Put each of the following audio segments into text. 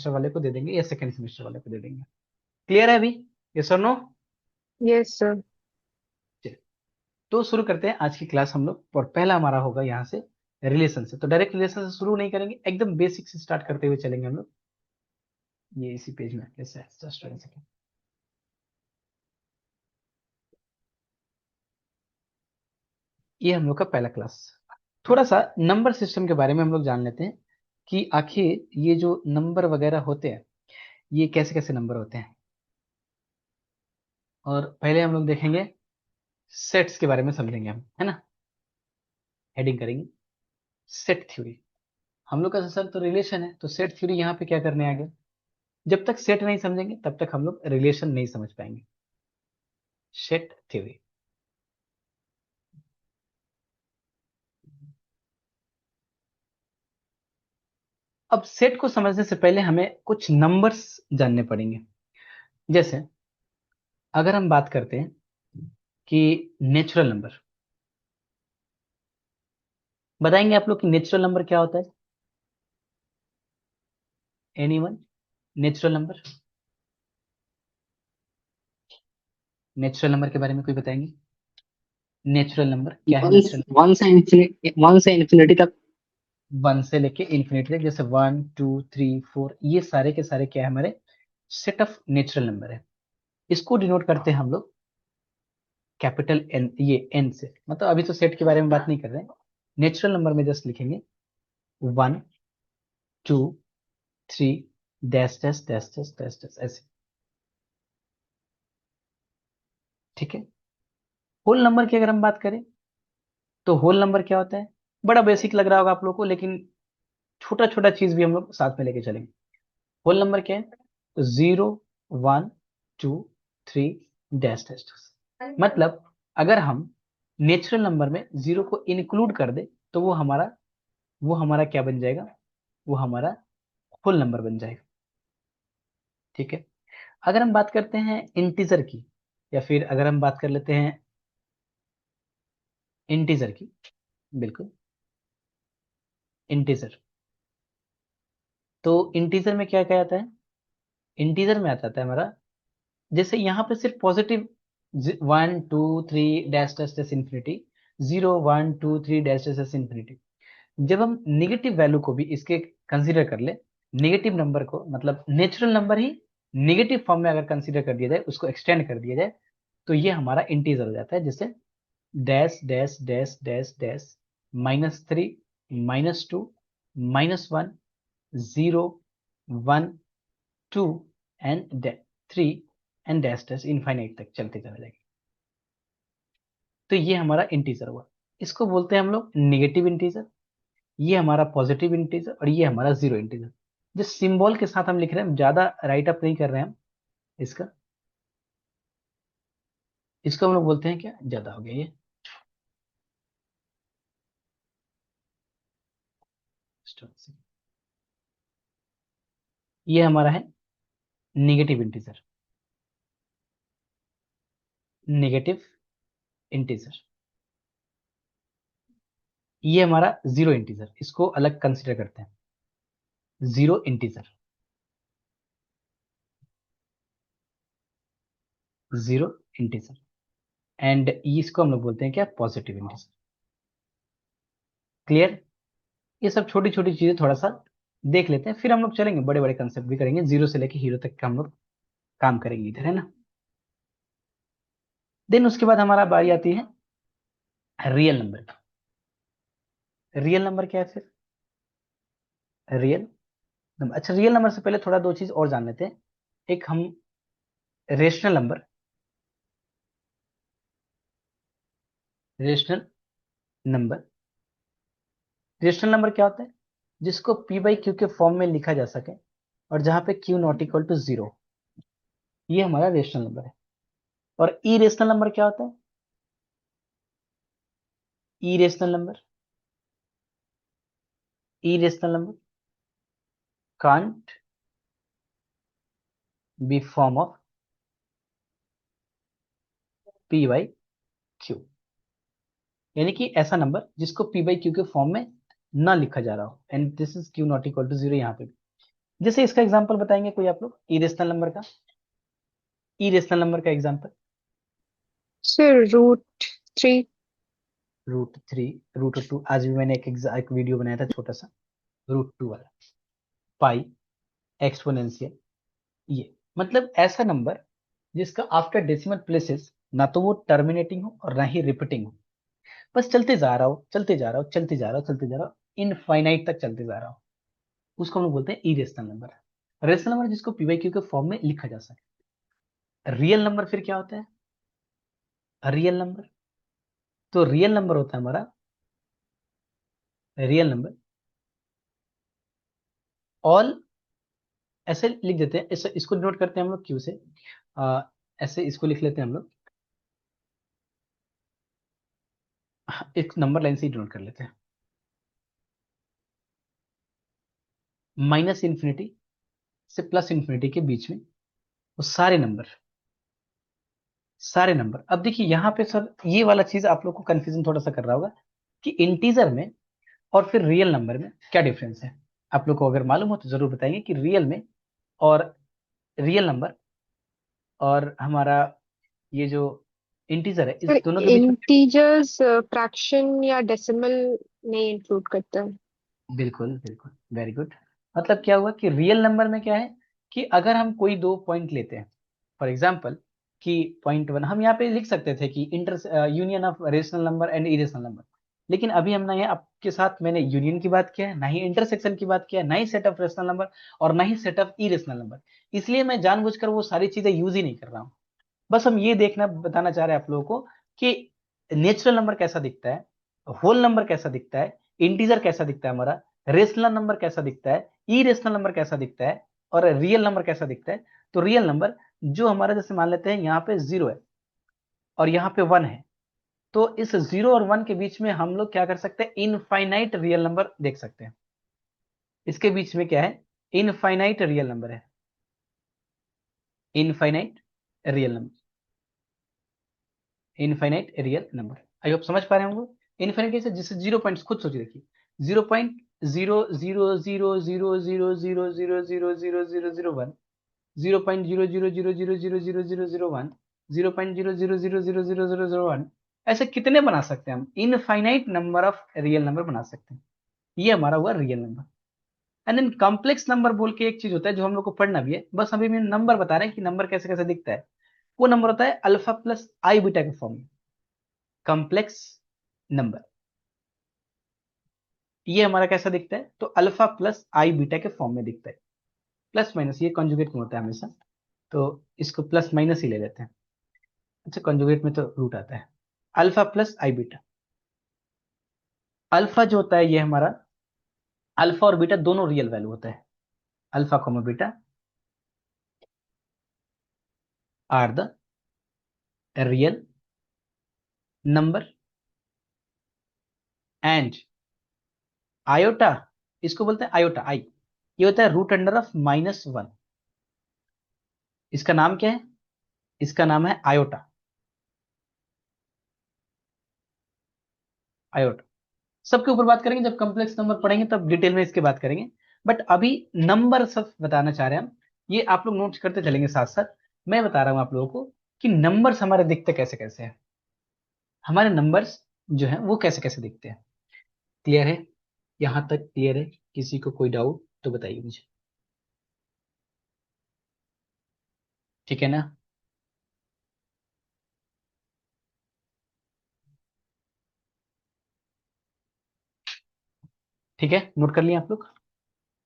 वाले को दे देंगे या सेकेंड सेमेस्टर वाले को दे देंगे। क्लियर है अभी? यस और नो? Yes sir. तो शुरू करते हैं आज की क्लास हम लोग, और पहला हमारा होगा यहाँ से रिलेशन से। तो डायरेक्ट रिलेशन से शुरू नहीं करेंगे, एकदम बेसिक से स्टार्ट करते हुए चलेंगे हम लोग। ये इसी पेज में जस्ट सेकेंड। ये हम लोग का पहला क्लास। थोड़ा सा नंबर सिस्टम के बारे में हम लोग जान लेते हैं कि आखिर ये जो नंबर वगैरह होते हैं ये कैसे कैसे नंबर होते हैं। और पहले हम लोग देखेंगे सेट्स के बारे में समझेंगे हम, है ना। हेडिंग करेंगे सेट थ्योरी। हम लोग का सर तो रिलेशन है, तो सेट थ्योरी यहाँ पे क्या करने आ गया। जब तक सेट नहीं समझेंगे तब तक हम लोग रिलेशन नहीं समझ पाएंगे। Set theory. अब सेट को समझने से पहले हमें कुछ नंबर्स जानने पड़ेंगे। जैसे अगर हम बात करते हैं कि नेचुरल नंबर, बताएंगे आप लोग कि नेचुरल नंबर क्या होता है? Anyone? Natural number, natural number के बारे में कोई बताएंगे? नेचुरल नंबर क्या है? वन नेचुरल वन से इन्फिनिटी तक। वन से लेके इन्फिनिटी तक, जैसे 1 2 3 4, ये सारे के सारे क्या है हमारे सेट ऑफ नेचुरल नंबर है। इसको डिनोट करते हैं हम लोग कैपिटल एन, ये एन से। मतलब अभी तो सेट के बारे में बात नहीं कर रहे हैं, नेचुरल नंबर में जस्ट लिखेंगे 1 2 3 dash dash dash dash dash dash ऐसे। ठीक है। होल नंबर की अगर हम बात करें तो होल नंबर क्या होता है? बड़ा बेसिक लग रहा होगा आप लोग को, लेकिन छोटा छोटा चीज भी हम लोग साथ में लेके चलेंगे। होल नंबर क्या है? तो 0 1 2 3 डैश डैश डैश। मतलब अगर हम नेचुरल नंबर में जीरो को इंक्लूड कर दे तो वो हमारा क्या बन जाएगा? वो हमारा होल नंबर बन जाएगा। ठीक है। अगर हम बात करते हैं इंटीजर की, या फिर अगर हम बात कर लेते हैं इंटीजर की, बिल्कुल इंटीजर। तो इंटीजर में क्या क्या आता है? इंटीजर में आता है हमारा, जैसे यहाँ पे सिर्फ positive 1 2 3 dash dash dash infinity, 0 1 2 3 dash dash dash infinity. जब हम निगेटिव वैल्यू को भी इसके कंसीडर कर ले, निगेटिव नंबर को, मतलब नेचुरल नंबर ही निगेटिव फॉर्म में अगर कंसीडर कर दिया जाए, उसको एक्सटेंड कर दिया जाए, तो ये हमारा इंटीजर हो जाता है। जैसे dash dash dash dash dash -3 -2 -1 0 1 2 and 3 and dash dash infinite तक चलते चले जाएंगे। तो ये हमारा इंटीजर हुआ। इसको बोलते हैं हम लोग निगेटिव इंटीजर, ये हमारा पॉजिटिव इंटीजर, और ये हमारा जीरो इंटीजर। जिस सिंबल के साथ हम लिख रहे हैं, ज्यादा राइट अप नहीं कर रहे हैं हम इसका। इसको हम लोग बोलते हैं क्या, ज्यादा हो गया ये। ये हमारा है निगेटिव इंटीजर, नेगेटिव इंटीजर। ये हमारा जीरो इंटीजर, इसको अलग कंसिडर करते हैं, zero integer, zero integer. And इसको हम लोग बोलते हैं क्या, पॉजिटिव इंटीजर। क्लियर? ये सब छोटी छोटी चीजें थोड़ा सा देख लेते हैं, फिर हम लोग चलेंगे, बड़े बड़े कंसेप्ट भी करेंगे, जीरो से लेके हीरो तक का हम लोग काम करेंगे इधर, है ना। देन उसके बाद हमारा बारी आती है रियल नंबर। रियल नंबर क्या है फिर? Real number. अच्छा, रियल नंबर से पहले थोड़ा दो चीज और जान लेते हैं। एक हम rational number, rational number. Rational number क्या होता है? जिसको पी बाई क्यू के फॉर्म में लिखा जा सके, और जहां पे Q not equal to zero, ये हमारा रेशनल नंबर है। और ई रेशनल नंबर क्या होता है? Irrational number, irrational number can't be form of P by Q. यानी कि ऐसा नंबर जिसको पी बाई क्यू के फॉर्म में ना लिखा जा रहा हो, and this is Q not equal to zero यहाँ पे। जैसे इसका एग्जांपल बताएंगे कोई आप लोग, इरेशनल नंबर का, इरेशनल नंबर का एग्जांपल। सर √3। √3, √2, आज भी मैंने एक वीडियो बनाया था छोटा सा, √2 वाला। पाई, एक्सपोनेंशियल, ये मतलब ऐसा नंबर जिसका आफ्टर डेसिमल प्लेसेस ना तो वो टर्मिनेटिंग हो और ना ही रिपीटिंग हो, बस चलते जा रहा हो, चलते जा रहा हो, चलते जा रहा हो, चलते जा रहा हो, इनफाइनाइट तक चलते जा रहा हो, उसको हम लोग बोलते हैं इरेशनल नंबर। रेशनल नंबर जिसको पीवाईक्यू के फॉर्म में लिखा जा सके। रियल नंबर फिर क्या होता है? रियल नंबर, तो रियल नंबर होता है हमारा, रियल नंबर ऑल, ऐसे लिख देते हैं, ऐसे इसको नोट करते हैं हम लोग क्यू से, ऐसे इसको लिख लेते हैं हम लोग, एक नंबर लाइन से ही नोट कर लेते हैं, माइनस इन्फिनिटी से प्लस इन्फिनिटी के बीच में वो सारे नंबर, सारे नंबर। अब देखिए यहाँ पे सर ये वाला चीज आप लोग को कंफ्यूजन थोड़ा सा कर रहा होगा कि इंटीजर में और फिर रियल नंबर में क्या डिफरेंस है। आप लोग को अगर मालूम हो तो जरूर बताएंगे कि रियल में और रियल नंबर और हमारा ये जो इंटीजर है, इस सर दोनों के बीच में। इंटीजर्स फ्रैक्शन या डेसिमल नहीं इंक्लूड करता है। बिल्कुल बिल्कुल, वेरी गुड। मतलब क्या हुआ कि रियल नंबर में क्या है कि अगर हम कोई दो पॉइंट लेते हैं, फॉर एग्जाम्पल कि पॉइंट 1 हम यहाँ पे लिख सकते थे कि inter union of rational number and irrational number, लेकिन अभी हमने यहाँ आपके साथ मैंने यूनियन की बात किया है, ना ही इंटरसेक्शन की बात किया है, ना ही सेट ऑफ रेशनल नंबर और ना ही सेट ऑफ इरेशनल नंबर। इसलिए मैं जानबूझकर वो सारी चीजें यूज ही नहीं कर रहा हूँ। बस हम ये देखना बताना चाह रहे हैं आप लोगों को कि नेचुरल नंबर कैसा दिखता है, होल नंबर कैसा दिखता है, इंटीजर कैसा दिखता है हमारा, रेशनल नंबर कैसा दिखता है, इरेशनल नंबर कैसा दिखता है, और रियल नंबर कैसा दिखता है। तो रियल नंबर जो हमारा, जैसे मान लेते हैं यहाँ पे 0 है और यहाँ पे 1 है, तो इस 0 और 1 के बीच में हम लोग क्या कर सकते हैं, इनफाइनाइट रियल नंबर देख सकते हैं। इसके बीच में क्या है, इनफाइनाइट रियल नंबर है, infinite real number, infinite real number. I hope समझ पा रहे होंगे। इनफाइनाइट से जिससे 0 पॉइंट, खुद सोचिए, देखिए 0.000000000001, 0.0000000001, 0.00000001, ऐसे कितने बना सकते हैं हम, infinite number of real number बना सकते हैं। ये हमारा हुआ real number. And then complex number बोल के एक चीज होता है जो हम लोग को पढ़ना भी है, बस अभी मैं नंबर बता रहे हैं कि नंबर कैसे कैसे दिखता है। वो नंबर होता है अल्फा प्लस आई बीटा के फॉर्म में, कॉम्प्लेक्स नंबर। ये हमारा कैसा दिखता है, तो अल्फा प्लस आई बीटा के फॉर्म में दिखता है। प्लस माइनस ये कॉन्जुगेट में होता है हमेशा, तो इसको प्लस माइनस ही ले लेते हैं। अच्छा, कॉन्जुगेट में तो रूट आता है। अल्फा प्लस आई बीटा, अल्फा जो होता है ये हमारा, अल्फा और बीटा दोनों रियल वैल्यू होता है। Alpha comma beta are the real number and iota, इसको बोलते हैं आयोटा आई, ये होता है रूट अंडर ऑफ -1। इसका नाम क्या है, इसका नाम है आयोटा, आयोटा। सबके ऊपर बात करेंगे, जब कॉम्प्लेक्स नंबर पढ़ेंगे तब डिटेल में इसके बात करेंगे। बट अभी नंबर सब बताना चाह रहे हैं हम, ये आप लोग नोट्स करते चलेंगे साथ साथ। मैं बता रहा हूं आप लोगों को कि नंबर्स हमारे दिखते कैसे कैसे हैं, हमारे नंबर्स जो हैं वो कैसे कैसे दिखते हैं। क्लियर है? यहां तक क्लियर है? किसी को कोई डाउट तो बताइए मुझे। ठीक है ना? ठीक है, नोट कर लिए आप लोग?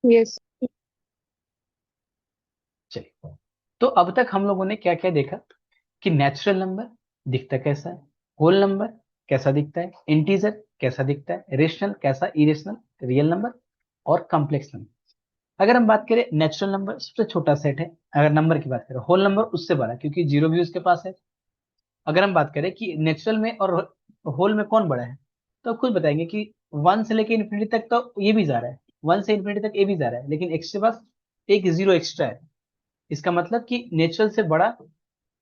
यस। चलिए, तो अब तक हम लोगों ने क्या क्या देखा कि नेचुरल नंबर दिखता कैसा है, होल नंबर कैसा दिखता है, इंटीजर कैसा दिखता है, रेशनल कैसा, इरेशनल, रियल नंबर और कॉम्प्लेक्स नंबर। अगर हम बात करें नेचुरल नंबर सबसे छोटा सेट है, अगर नंबर की बात करें, होल नंबर उससे बड़ा क्योंकि जीरो भी उसके पास है। अगर हम बात करें कि नेचुरल में और होल में कौन बड़ा है, तो खुद बताएंगे कि 1 से लेके इन्फिनिटी तक तो ये भी जा रहा है, 1 से इन्फिनिटी तक ये भी जा रहा है, लेकिन एक्स के पास एक जीरो एक्स्ट्रा है। इसका मतलब कि नेचुरल से बड़ा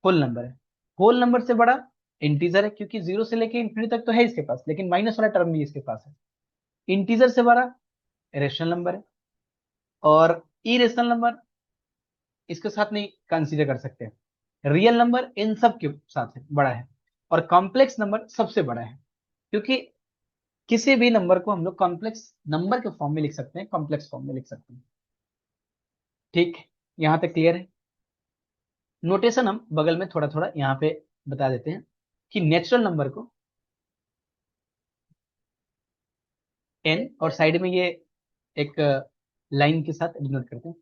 होल नंबर है, होल नंबर से बड़ा इंटीजर है क्योंकि 0 से लेके इन्फिनिटी तक तो है इसके पास, लेकिन माइनस वाला टर्म भी इसके पास है। इंटीजर से बड़ा रेशनल नंबर है, और इरेशनल नंबर इसके साथ नहीं कंसीडर कर सकते, रियल नंबर इन सब के साथ है, बड़ा है, और कॉम्प्लेक्स नंबर सबसे बड़ा है, क्योंकि किसी भी नंबर को हम लोग कॉम्प्लेक्स नंबर के फॉर्म में लिख सकते हैं, कॉम्प्लेक्स फॉर्म में लिख सकते हैं। ठीक, यहां तक क्लियर है। नोटेशन हम बगल में थोड़ा थोड़ा यहाँ पे बता देते हैं कि नेचुरल नंबर को एन और साइड में ये एक लाइन के साथ डिनोट करते हैं।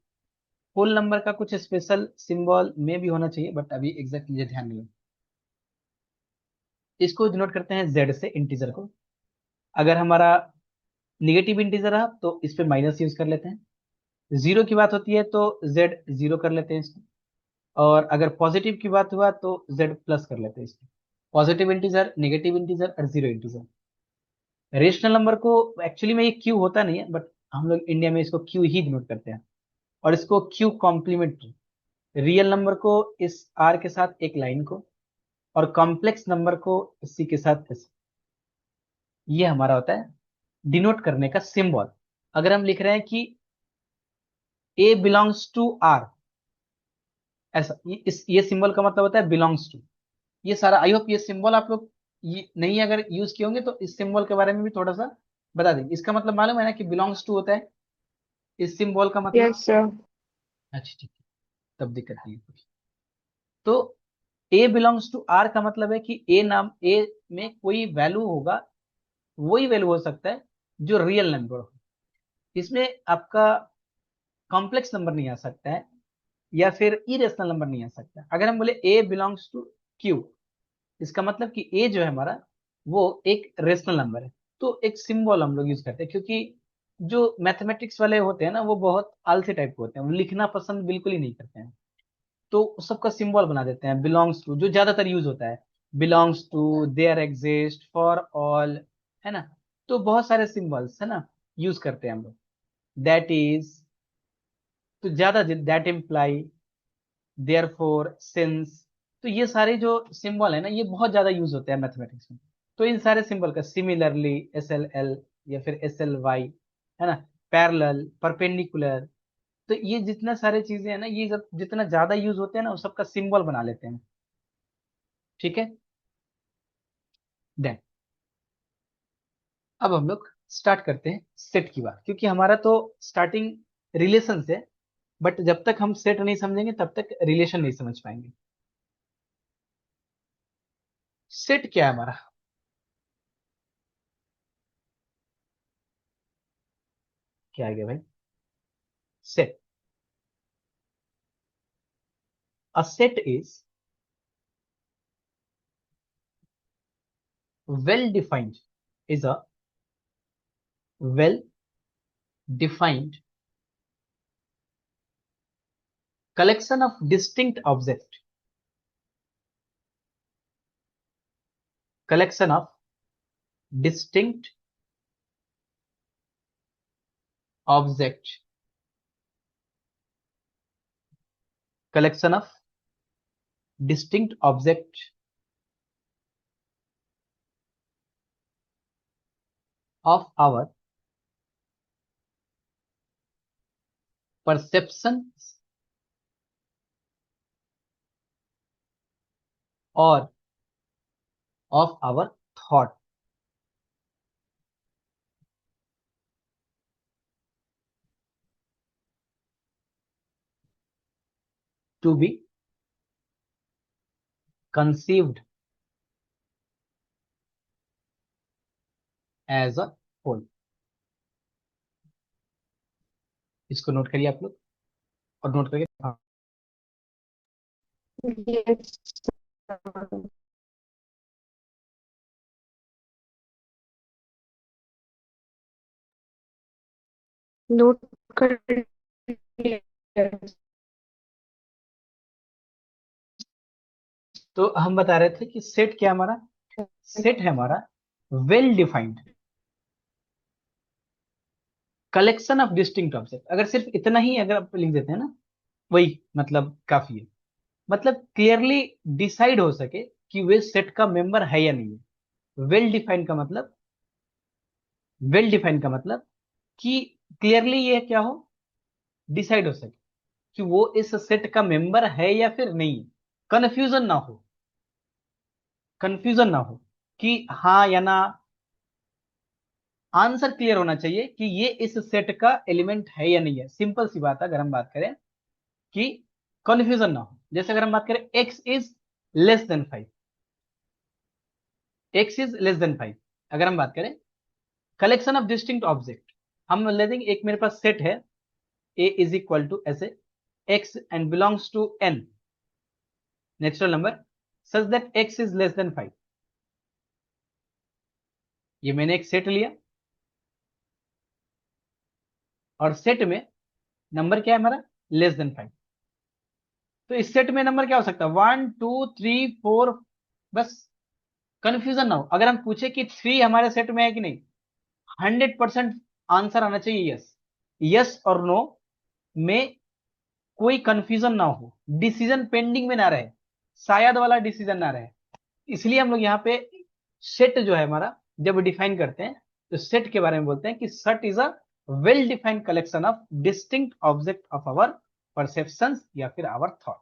होल नंबर का कुछ स्पेशल सिंबल में भी होना चाहिए, बट अभी एग्जैक्ट मुझे ध्यान नहीं है। इसको डिनोट करते हैं जेड से, इंटीजर को। अगर हमारा निगेटिव इंटीजर रहा तो इस पे माइनस यूज कर लेते हैं। जीरो की बात होती है तो जेड जीरो कर लेते हैं इसको, और अगर पॉजिटिव की बात हुआ तो जेड प्लस कर लेते हैं इसको। पॉजिटिव इंटीजर, नेगेटिव इंटीजर और जीरो इंटीजर। रेशनल नंबर को एक्चुअली में ये क्यू होता नहीं है, बट हम लोग इंडिया में इसको क्यू ही डिनोट करते हैं, और इसको क्यू कॉम्प्लीमेंट, रियल नंबर को इस आर के साथ एक लाइन को, और कॉम्प्लेक्स नंबर को इसी के साथ इस, ये हमारा होता है डिनोट करने का सिंबल। अगर हम लिख रहे हैं कि ए बिलोंग्स टू आर, ऐसा ये सिंबल का मतलब होता है बिलोंग्स टू। ये सारा, आई होप ये सिंबल आप लोग ये नहीं अगर यूज किए होंगे तो इस सिंबल के बारे में भी थोड़ा सा बता देंगे। इसका मतलब मालूम है ना कि बिलोंग्स टू होता है इस सिंबल का मतलब। Yes sir. अच्छा ठीक है, तब दिक्कत नहीं है कुछ। तो ए बिलोंग्स टू आर का मतलब है कि ए नाम, ए में कोई वैल्यू होगा, वही वैल्यू हो सकता है जो रियल नंबर हो। इसमें आपका कॉम्प्लेक्स नंबर नहीं आ सकता है, या फिर इरेशनल नंबर नहीं आ सकता। अगर हम बोले ए बिलोंग्स टू क्यू, इसका मतलब कि ए जो है हमारा वो एक रेशनल नंबर है। तो एक सिंबल हम लोग यूज करते हैं, क्योंकि जो मैथमेटिक्स वाले होते हैं ना वो बहुत आलसी टाइप के होते हैं, वो लिखना पसंद बिल्कुल ही नहीं करते हैं। तो सबका सिंबल बना देते हैं बिलोंग्स टू, जो ज्यादातर यूज होता है, belongs to, there exist, for all, है ना। तो बहुत सारे सिंबल्स है ना यूज करते हैं हम लोग। दैट इज, तो ज्यादा दैट इम्प्लाई, देयरफॉर, सिंस, तो ये सारे जो सिंबल है ना ये बहुत ज्यादा यूज होते हैं मैथमेटिक्स में। तो इन सारे सिंबल का सिमिलरली, एस एल एल, या फिर एस एल वाई, है ना, पैरेलल, परपेंडिकुलर, तो ये जितना सारे चीजें हैं ना ये जब जितना ज्यादा यूज होते हैं ना उस सबका सिंबल बना लेते हैं। ठीक है, देन अब हम लोग स्टार्ट करते हैं सेट की बात, क्योंकि हमारा तो स्टार्टिंग रिलेशन से, बट जब तक हम सेट नहीं समझेंगे तब तक रिलेशन नहीं समझ पाएंगे। सेट क्या है हमारा, क्या आ गया भाई, set. A set is well defined, is a well defined collection of distinct objects, collection of distinct objects, collection of distinct objects of our perceptions or of our thought, to be conceived as a whole। इसको note करिए आप लोग, और note करके हाँ। Yes note कर लिया। तो हम बता रहे थे कि सेट क्या है हमारा, सेट है हमारा well defined collection of distinct object. अगर सिर्फ इतना ही अगर आप लिख देते हैं ना, वही मतलब काफी है। मतलब क्लियरली डिसाइड हो सके कि वे सेट का मेंबर है या नहीं है। वेल डिफाइंड का मतलब, वेल डिफाइंड का मतलब कि क्लियरली ये क्या हो, डिसाइड हो सके कि वो इस सेट का मेंबर है या फिर नहीं। कंफ्यूजन ना हो, कंफ्यूजन ना हो कि हाँ या ना, आंसर क्लियर होना चाहिए कि ये इस सेट का एलिमेंट है या नहीं है। सिंपल सी बात है, अगर हम बात करें कि कंफ्यूजन ना हो। जैसे अगर हम बात करें x is less than 5, x is less than 5, अगर हम बात करें कलेक्शन ऑफ डिस्टिंक्ट ऑब्जेक्ट, हम ले देंगे एक मेरे पास सेट है ए इज इक्वल टू ऐसे X and belongs to N natural number such that X is less than 5। ये मैंने एक सेट लिया और सेट में नंबर क्या है हमारा, लेस देन 5। तो इस सेट में नंबर क्या हो सकता है, 1 2 3 4, बस। कंफ्यूजन ना हो, अगर हम पूछे कि 3 हमारे सेट में है कि नहीं, 100% आंसर आना चाहिए यस। यस और नो में कोई कंफ्यूजन ना हो, डिसीजन पेंडिंग में ना रहे, शायद वाला डिसीजन ना रहे। इसलिए हम लोग यहाँ पे सेट जो है हमारा जब डिफाइन करते हैं तो सेट के बारे में बोलते हैं कि set is a well defined collection of distinct object of our perceptions या फिर आवर थॉट।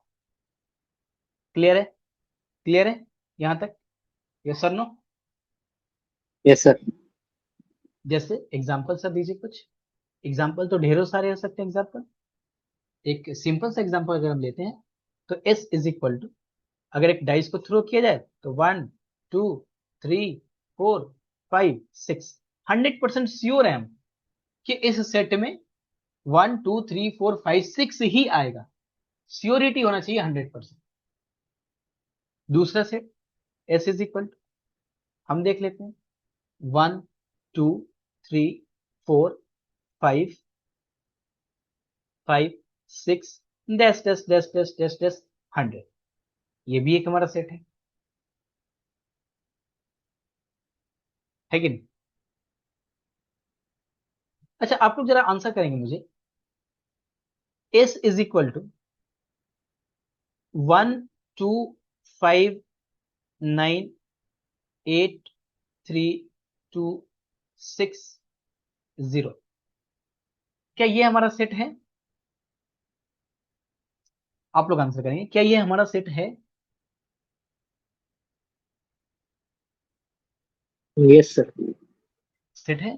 क्लियर है, क्लियर है यहां तक, yes sir no? Yes sir. जैसे एग्जाम्पल सर दीजिए कुछ। एग्जाम्पल तो ढेरों सारे हो सकते हैं एग्जाम्पल। एक सिंपल सा एग्जाम्पल अगर हम लेते हैं तो एस इज इक्वल टू, अगर एक डाइस को थ्रो किया जाए तो 1 2 3 4 5 6, 100% श्योर है हम कि इस सेट में 1 2 3 4 5 6 ही आएगा। श्योरिटी होना चाहिए 100%। दूसरा set S is equal to, हम देख लेते हैं 1 2 3 4 5 5 6 dash dash dash dash dash dash 100। ये भी एक हमारा सेट है कि नहीं? अच्छा, आप लोग जरा आंसर करेंगे मुझे। एस इज इक्वल टू 1 2 5 9 8 3 2 6 0, क्या ये हमारा सेट है? आप लोग आंसर करेंगे, क्या ये हमारा सेट है? Yes sir. सेट है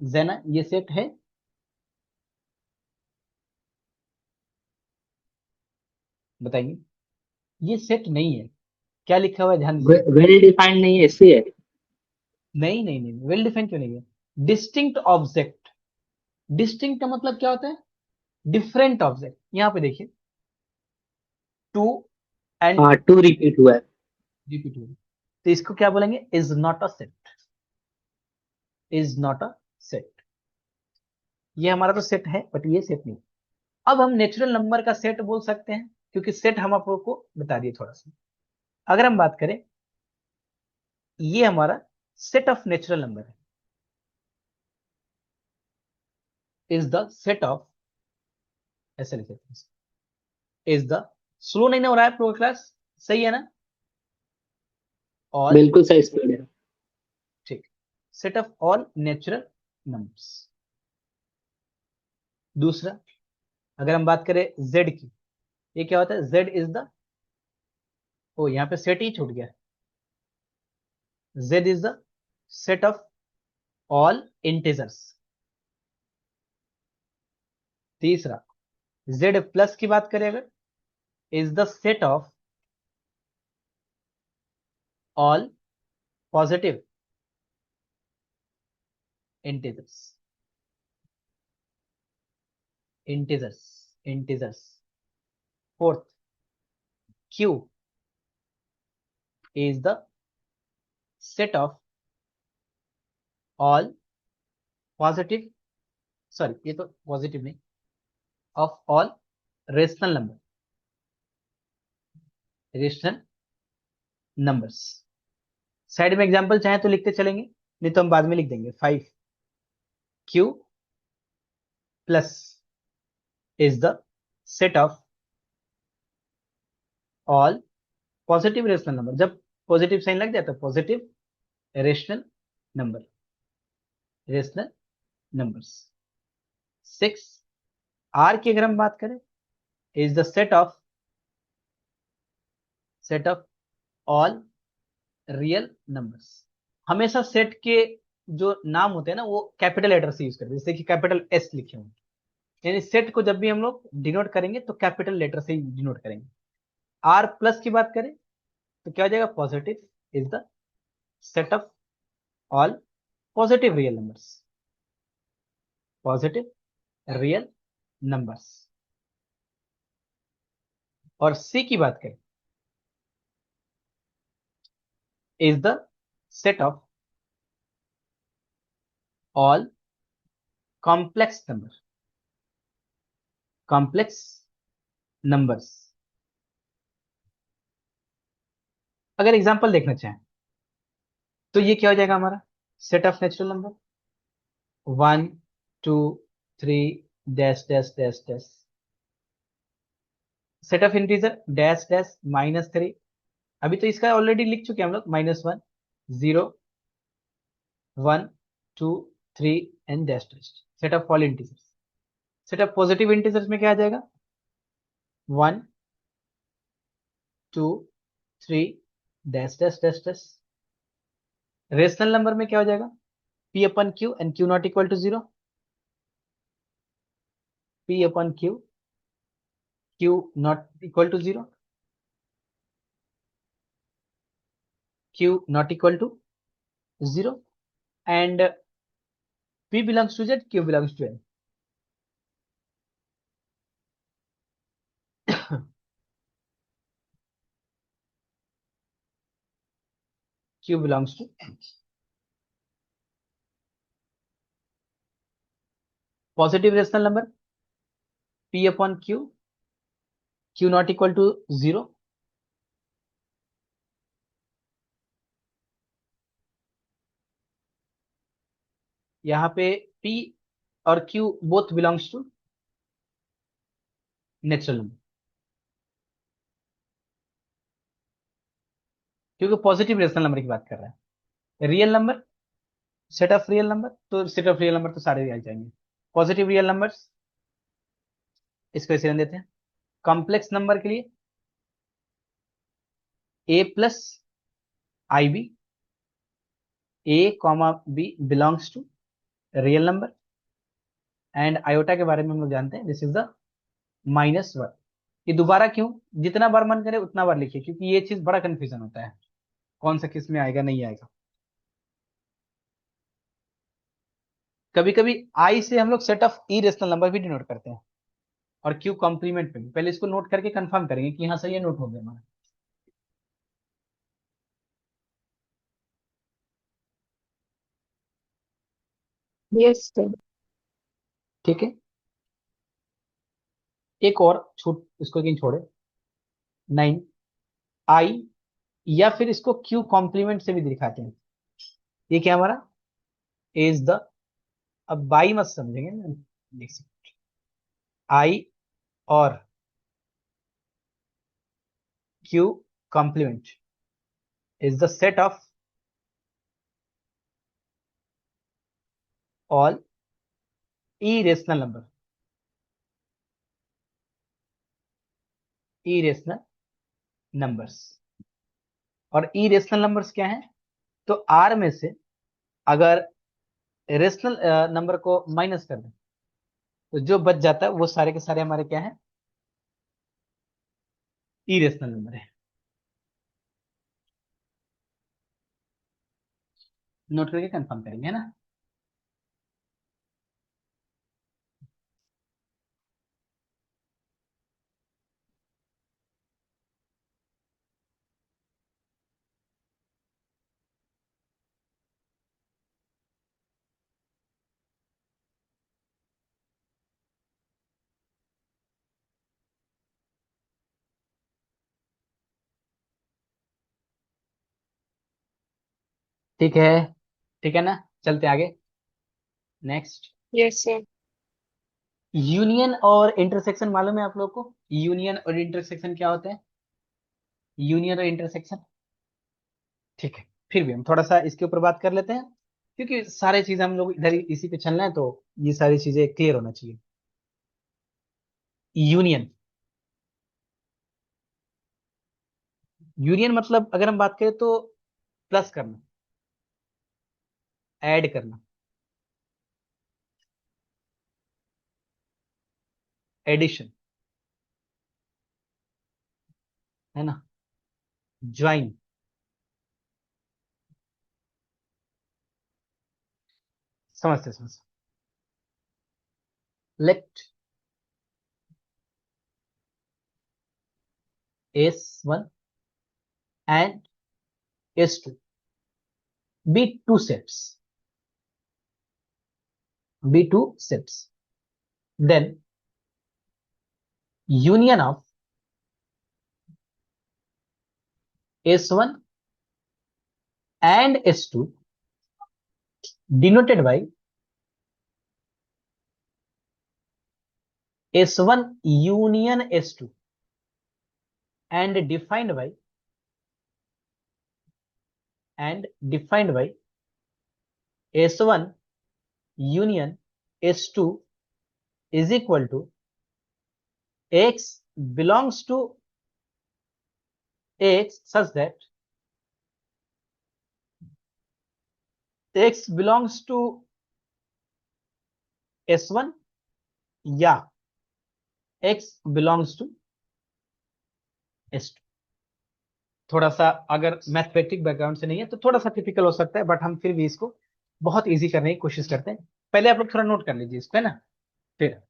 जेना, ये सेट है? बताइए। ये सेट नहीं है। क्या लिखा हुआ है ध्यान दीजिए। वेल डिफाइंड नहीं है, ऐसे है। नहीं नहीं नहीं, वेल डिफाइंड क्यों नहीं है? डिस्टिंक्ट ऑब्जेक्ट, डिस्टिंक्ट का मतलब क्या होता है, डिफरेंट ऑब्जेक्ट। यहां पे देखिए, टू एंड हाँ, टू रिपीट हुआ है। रिपीट हुआ, तो इसको क्या बोलेंगे, is not a set, is not a set. ये हमारा तो सेट है बट ये सेट नहीं। अब हम नेचुरल नंबर का सेट बोल सकते हैं, क्योंकि सेट हम आप लोग को बता दिए थोड़ा सा। अगर हम बात करें, ये हमारा सेट ऑफ नेचुरल नंबर है, इज द सेट ऑफ, ऐसे लिख सकते हैं, इज द, स्लो नहीं ना हो रहा है प्रो क्लास, सही है ना? ऑल, बिल्कुल सही स्पीड है। ठीक, set of all natural numbers. दूसरा, अगर हम बात करें z की, ये क्या होता है, z इज द, ओ यहाँ पे सेट ही छूट गया, z is the set of all integers. तीसरा, z प्लस की बात करें अगर, is the set of all positive integers, integers, integers. Fourth, q is the set of all positive, sorry ये तो पॉजिटिव नहीं, of all rational number, rational numbers. Side में example चाहे तो लिखते चलेंगे, नहीं तो हम बाद में लिख देंगे। 5q plus is the set of all positive rational number, जब पॉजिटिव साइन लग जाता है positive rational number, rational numbers. 6 R की अगर हम बात करें, is the set of all real numbers. हमेशा सेट के जो नाम होते हैं ना वो कैपिटल लेटर से यूज करते हैं, जैसे कि कैपिटल एस लिखे हों। यानी सेट को जब भी हम लोग डिनोट करेंगे तो कैपिटल लेटर से डिनोट करेंगे। आर प्लस की बात करें तो क्या हो जाएगा, positive is the set of all positive real numbers, positive real numbers. और सी की बात करें, is the set of all complex number, complex numbers. अगर एग्जांपल देखना चाहें तो ये क्या हो जाएगा हमारा, set of natural number 1 2 3 dash dash dash dash, set of integer dash dash -3। अभी तो इसका ऑलरेडी लिख चुके हैं हम लोग, -1 0 1 2 3 and dash dash. Set of all integers, set of positive integers में क्या आ जाएगा, 1 2 3 dash dash dash dash. Rational number में क्या हो जाएगा, P upon Q and Q not equal to 0, P upon Q not equal to 0, Q not equal to 0 and p belongs to z, q belongs to n। q belongs to n। Positive rational number p upon q not equal to 0, यहाँ पे p और q both belongs to natural number, क्योंकि positive rational number की बात कर रहा है। Real number, set of real number, तो सेट ऑफ रियल नंबर तो सारे आ जाएंगे। पॉजिटिव रियल नंबर्स, इसको ऐसे रन देते हैं। कॉम्प्लेक्स नंबर के लिए a plus I B, a comma B belongs to real number and iota के बारे में हम लोग जानते हैं, दिस इज द -1। ये दोबारा क्यों, जितना बार मन करे उतना बार लिखिए, क्योंकि ये चीज बड़ा कंफ्यूजन होता है, कौन सा किस में आएगा नहीं आएगा। कभी कभी आई से हम लोग सेट ऑफ इरेशनल नंबर भी डिनोट करते हैं, और क्यू कॉम्प्लीमेंट में भी। पहले इसको नोट करके कंफर्म करेंगे कि हाँ सही है, नोट हो गया हमारा। Yes sir. ठीक है, एक और छूट, इसको कहीं छोड़े, 9 आई, या फिर इसको क्यू कॉम्प्लीमेंट से भी दिखाते हैं। ये क्या हमारा इज द, अब बाई मत समझेंगे ना, लिख सकते आई और Q complement is the set of all irrational number, irrational numbers. और इरेशनल नंबर्स क्या है, तो आर में से अगर रेशनल नंबर को माइनस कर दें तो जो बच जाता है वो सारे के सारे हमारे क्या है, इरेशनल नंबर है। नोट करके कंफर्म करेंगे, है ना। ठीक है, ठीक है ना, चलते आगे। Next, yes sir. यूनियन और इंटरसेक्शन मालूम है आप लोग को, यूनियन और इंटरसेक्शन क्या होते हैं, यूनियन और इंटरसेक्शन। ठीक है, फिर भी हम थोड़ा सा इसके ऊपर बात कर लेते हैं, क्योंकि सारे चीज हम लोग इधर इसी पे चलना है, तो ये सारी चीजें क्लियर होना चाहिए। यूनियन। यूनियन मतलब अगर हम बात करें तो प्लस करना, ऐड करना, एडिशन, है ना, ज्वाइन। समझते समझते। Let S1 and S2 be two sets, then union of S1 and S2 denoted by S1 union S2 and defined by S1 union S2 is equal to X belongs to X such that X belongs to S1 या X belongs to S2। थोड़ा सा अगर mathematic background से नहीं है तो थोड़ा सा टिपिकल हो सकता है, बट हम फिर भी इसको बहुत इजी करने की कोशिश करते हैं। पहले आप लोग थोड़ा नोट कर लीजिए इसको, है ना, फिर।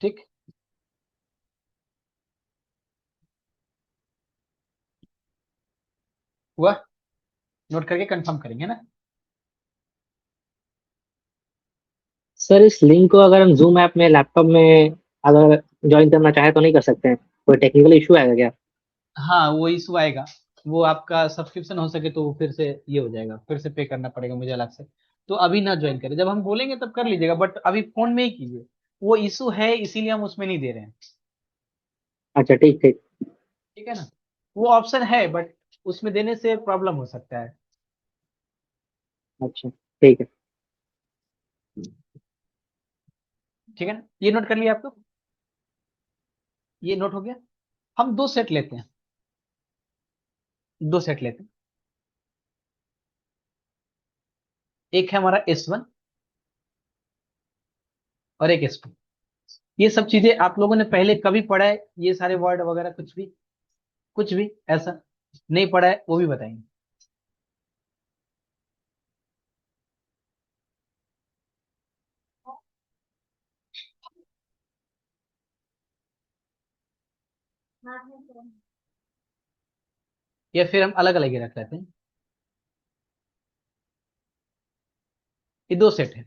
ठीक, हुआ? नोट करके कंफर्म करेंगे ना। सर इस लिंक को अगर हम जूम ऐप में लैपटॉप में अगर ज्वाइन करना चाहे तो नहीं कर सकते हैं? कोई टेक्निकल इशू आएगा क्या? हाँ, वो इशू आएगा। वो आपका सब्सक्रिप्शन हो सके तो वो फिर से ये हो जाएगा, फिर से पे करना पड़ेगा मुझे अलग से। तो अभी ना ज्वाइन करें, जब हम बोलेंगे तब कर लीजिएगा, बट अभी फोन में ही कीजिए। वो इशू है इसीलिए हम उसमें नहीं दे रहे हैं। अच्छा ठीक ठीक। ठीक है ना, वो ऑप्शन है बट उसमें देने से प्रॉब्लम हो सकता है। अच्छा ठीक है। ठीक है ना, ये नोट कर लिया आपको, ये नोट हो गया। हम दो सेट लेते हैं, दो सेट लेते हैं। एक है हमारा S1 और एक S2। ये सब चीजें आप लोगों ने पहले कभी पढ़ा है? ये सारे वर्ड वगैरह कुछ भी, कुछ भी ऐसा नहीं पढ़ा है वो भी बताएंगे। या फिर हम अलग अलग ही रख लेते हैं। ये दो सेट है,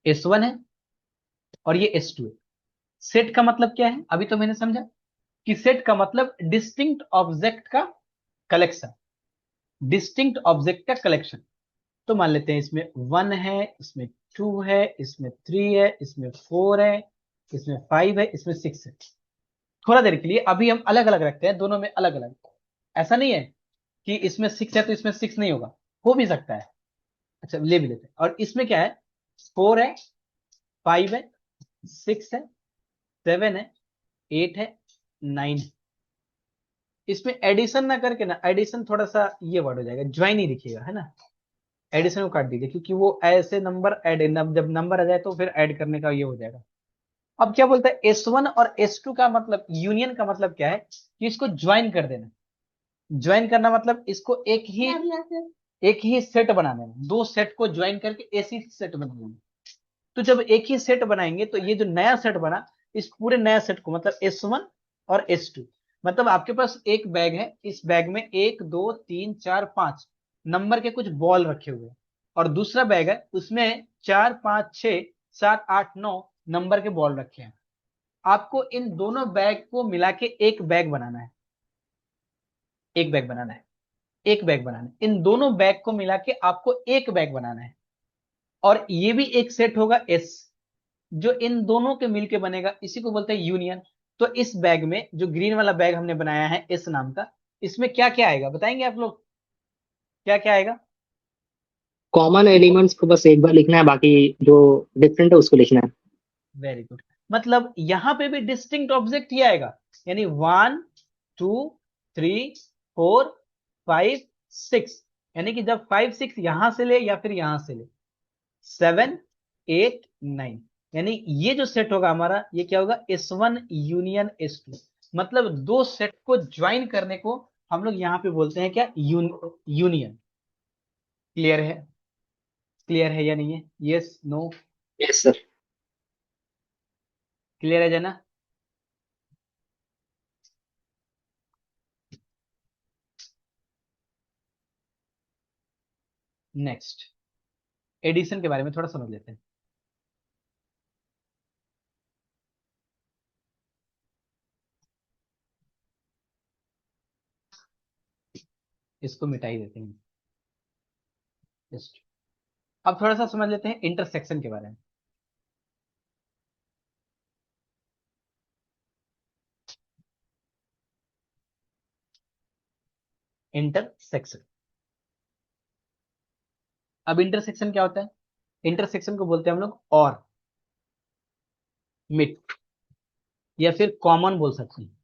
S1 है और ये S2 है। सेट का मतलब क्या है अभी तो मैंने समझा, कि सेट का मतलब डिस्टिंक्ट ऑब्जेक्ट का कलेक्शन, डिस्टिंक्ट ऑब्जेक्ट का कलेक्शन। तो मान लेते हैं इसमें 1 है, इसमें 2 है, इसमें 3 है, इसमें 4 है, इसमें 5 है, इसमें 6 है। थोड़ा देर के लिए अभी हम अलग अलग रखते हैं, दोनों में अलग अलग। ऐसा नहीं है कि इसमें 6 है तो इसमें 6 नहीं होगा, हो भी सकता है। अच्छा, ले भी लेते हैं। और इसमें क्या है, 4 है, 5 है, 6 है, 7 है, 8 है, 9 है। इसमें एडिशन ना करके ना, एडिशन थोड़ा सा ये वर्ड हो जाएगा, ज्वाइन ही लिखिएगा, है ना। एडिशन को काट दीजिए, क्योंकि वो ऐसे नंबर ऐड, जब नंबर आ जाए तो फिर ऐड करने का ये हो जाएगा। अब क्या बोलता है, S1 और S2 का मतलब, यूनियन का मतलब क्या है, कि इसको ज्वाइन कर देना। ज्वाइन करना मतलब इसको एक ही सेट बना देना, दो सेट को ज्वाइन करके ऐसी सेट बना देना। तो जब एक ही सेट बनाएंगे तो ये जो नया सेट बना, इस पूरे नया सेट को मतलब S1 और S2, मतलब आपके पास एक बैग है, इस बैग में 1 2 3 4 5 नंबर के कुछ बॉल रखे हुए हैं, और दूसरा बैग है उसमें 4 5 6 7 8 9 नंबर के बॉल रखे हैं। आपको इन दोनों बैग को मिला के एक बैग बनाना है, एक बैग बनाना है, एक बैग बनाना है। इन दोनों बैग को मिला के आपको एक बैग बनाना है, और ये भी एक सेट होगा S, जो इन दोनों के मिलके बनेगा, इसी को बोलते हैं यूनियन। तो इस बैग में, जो ग्रीन वाला बैग हमने बनाया है S नाम का, इसमें क्या क्या आएगा बताएंगे आप लोग? क्या क्या आएगा? कॉमन एलिमेंट्स को बस एक बार लिखना है, बाकी जो डिफरेंट है उसको लिखना है। Very good. मतलब यहां पे भी डिस्टिंक्ट ऑब्जेक्ट ही आएगा, यानी 1 2 3 4 5 6, यानी कि जब 5 6 यहां से ले या फिर यहां से ले, 7 8 9, यानी ये जो सेट होगा हमारा, ये क्या होगा? S1 union S2। मतलब दो सेट को ज्वाइन करने को हम लोग यहां पे बोलते हैं क्या? यूनियन। क्लियर है? क्लियर है या नहीं है? Yes no? Yes sir. Clear है जना? नेक्स्ट, एडिशन के बारे में थोड़ा समझ लेते हैं। इसको मिटा ही देते हैं जस्ट। अब थोड़ा सा समझ लेते हैं इंटरसेक्शन के बारे में। इंटरसेक्शन, अब इंटरसेक्शन क्या होता है? इंटरसेक्शन को बोलते हैं हम लोग और, मिट, या फिर कॉमन बोल सकते हैं।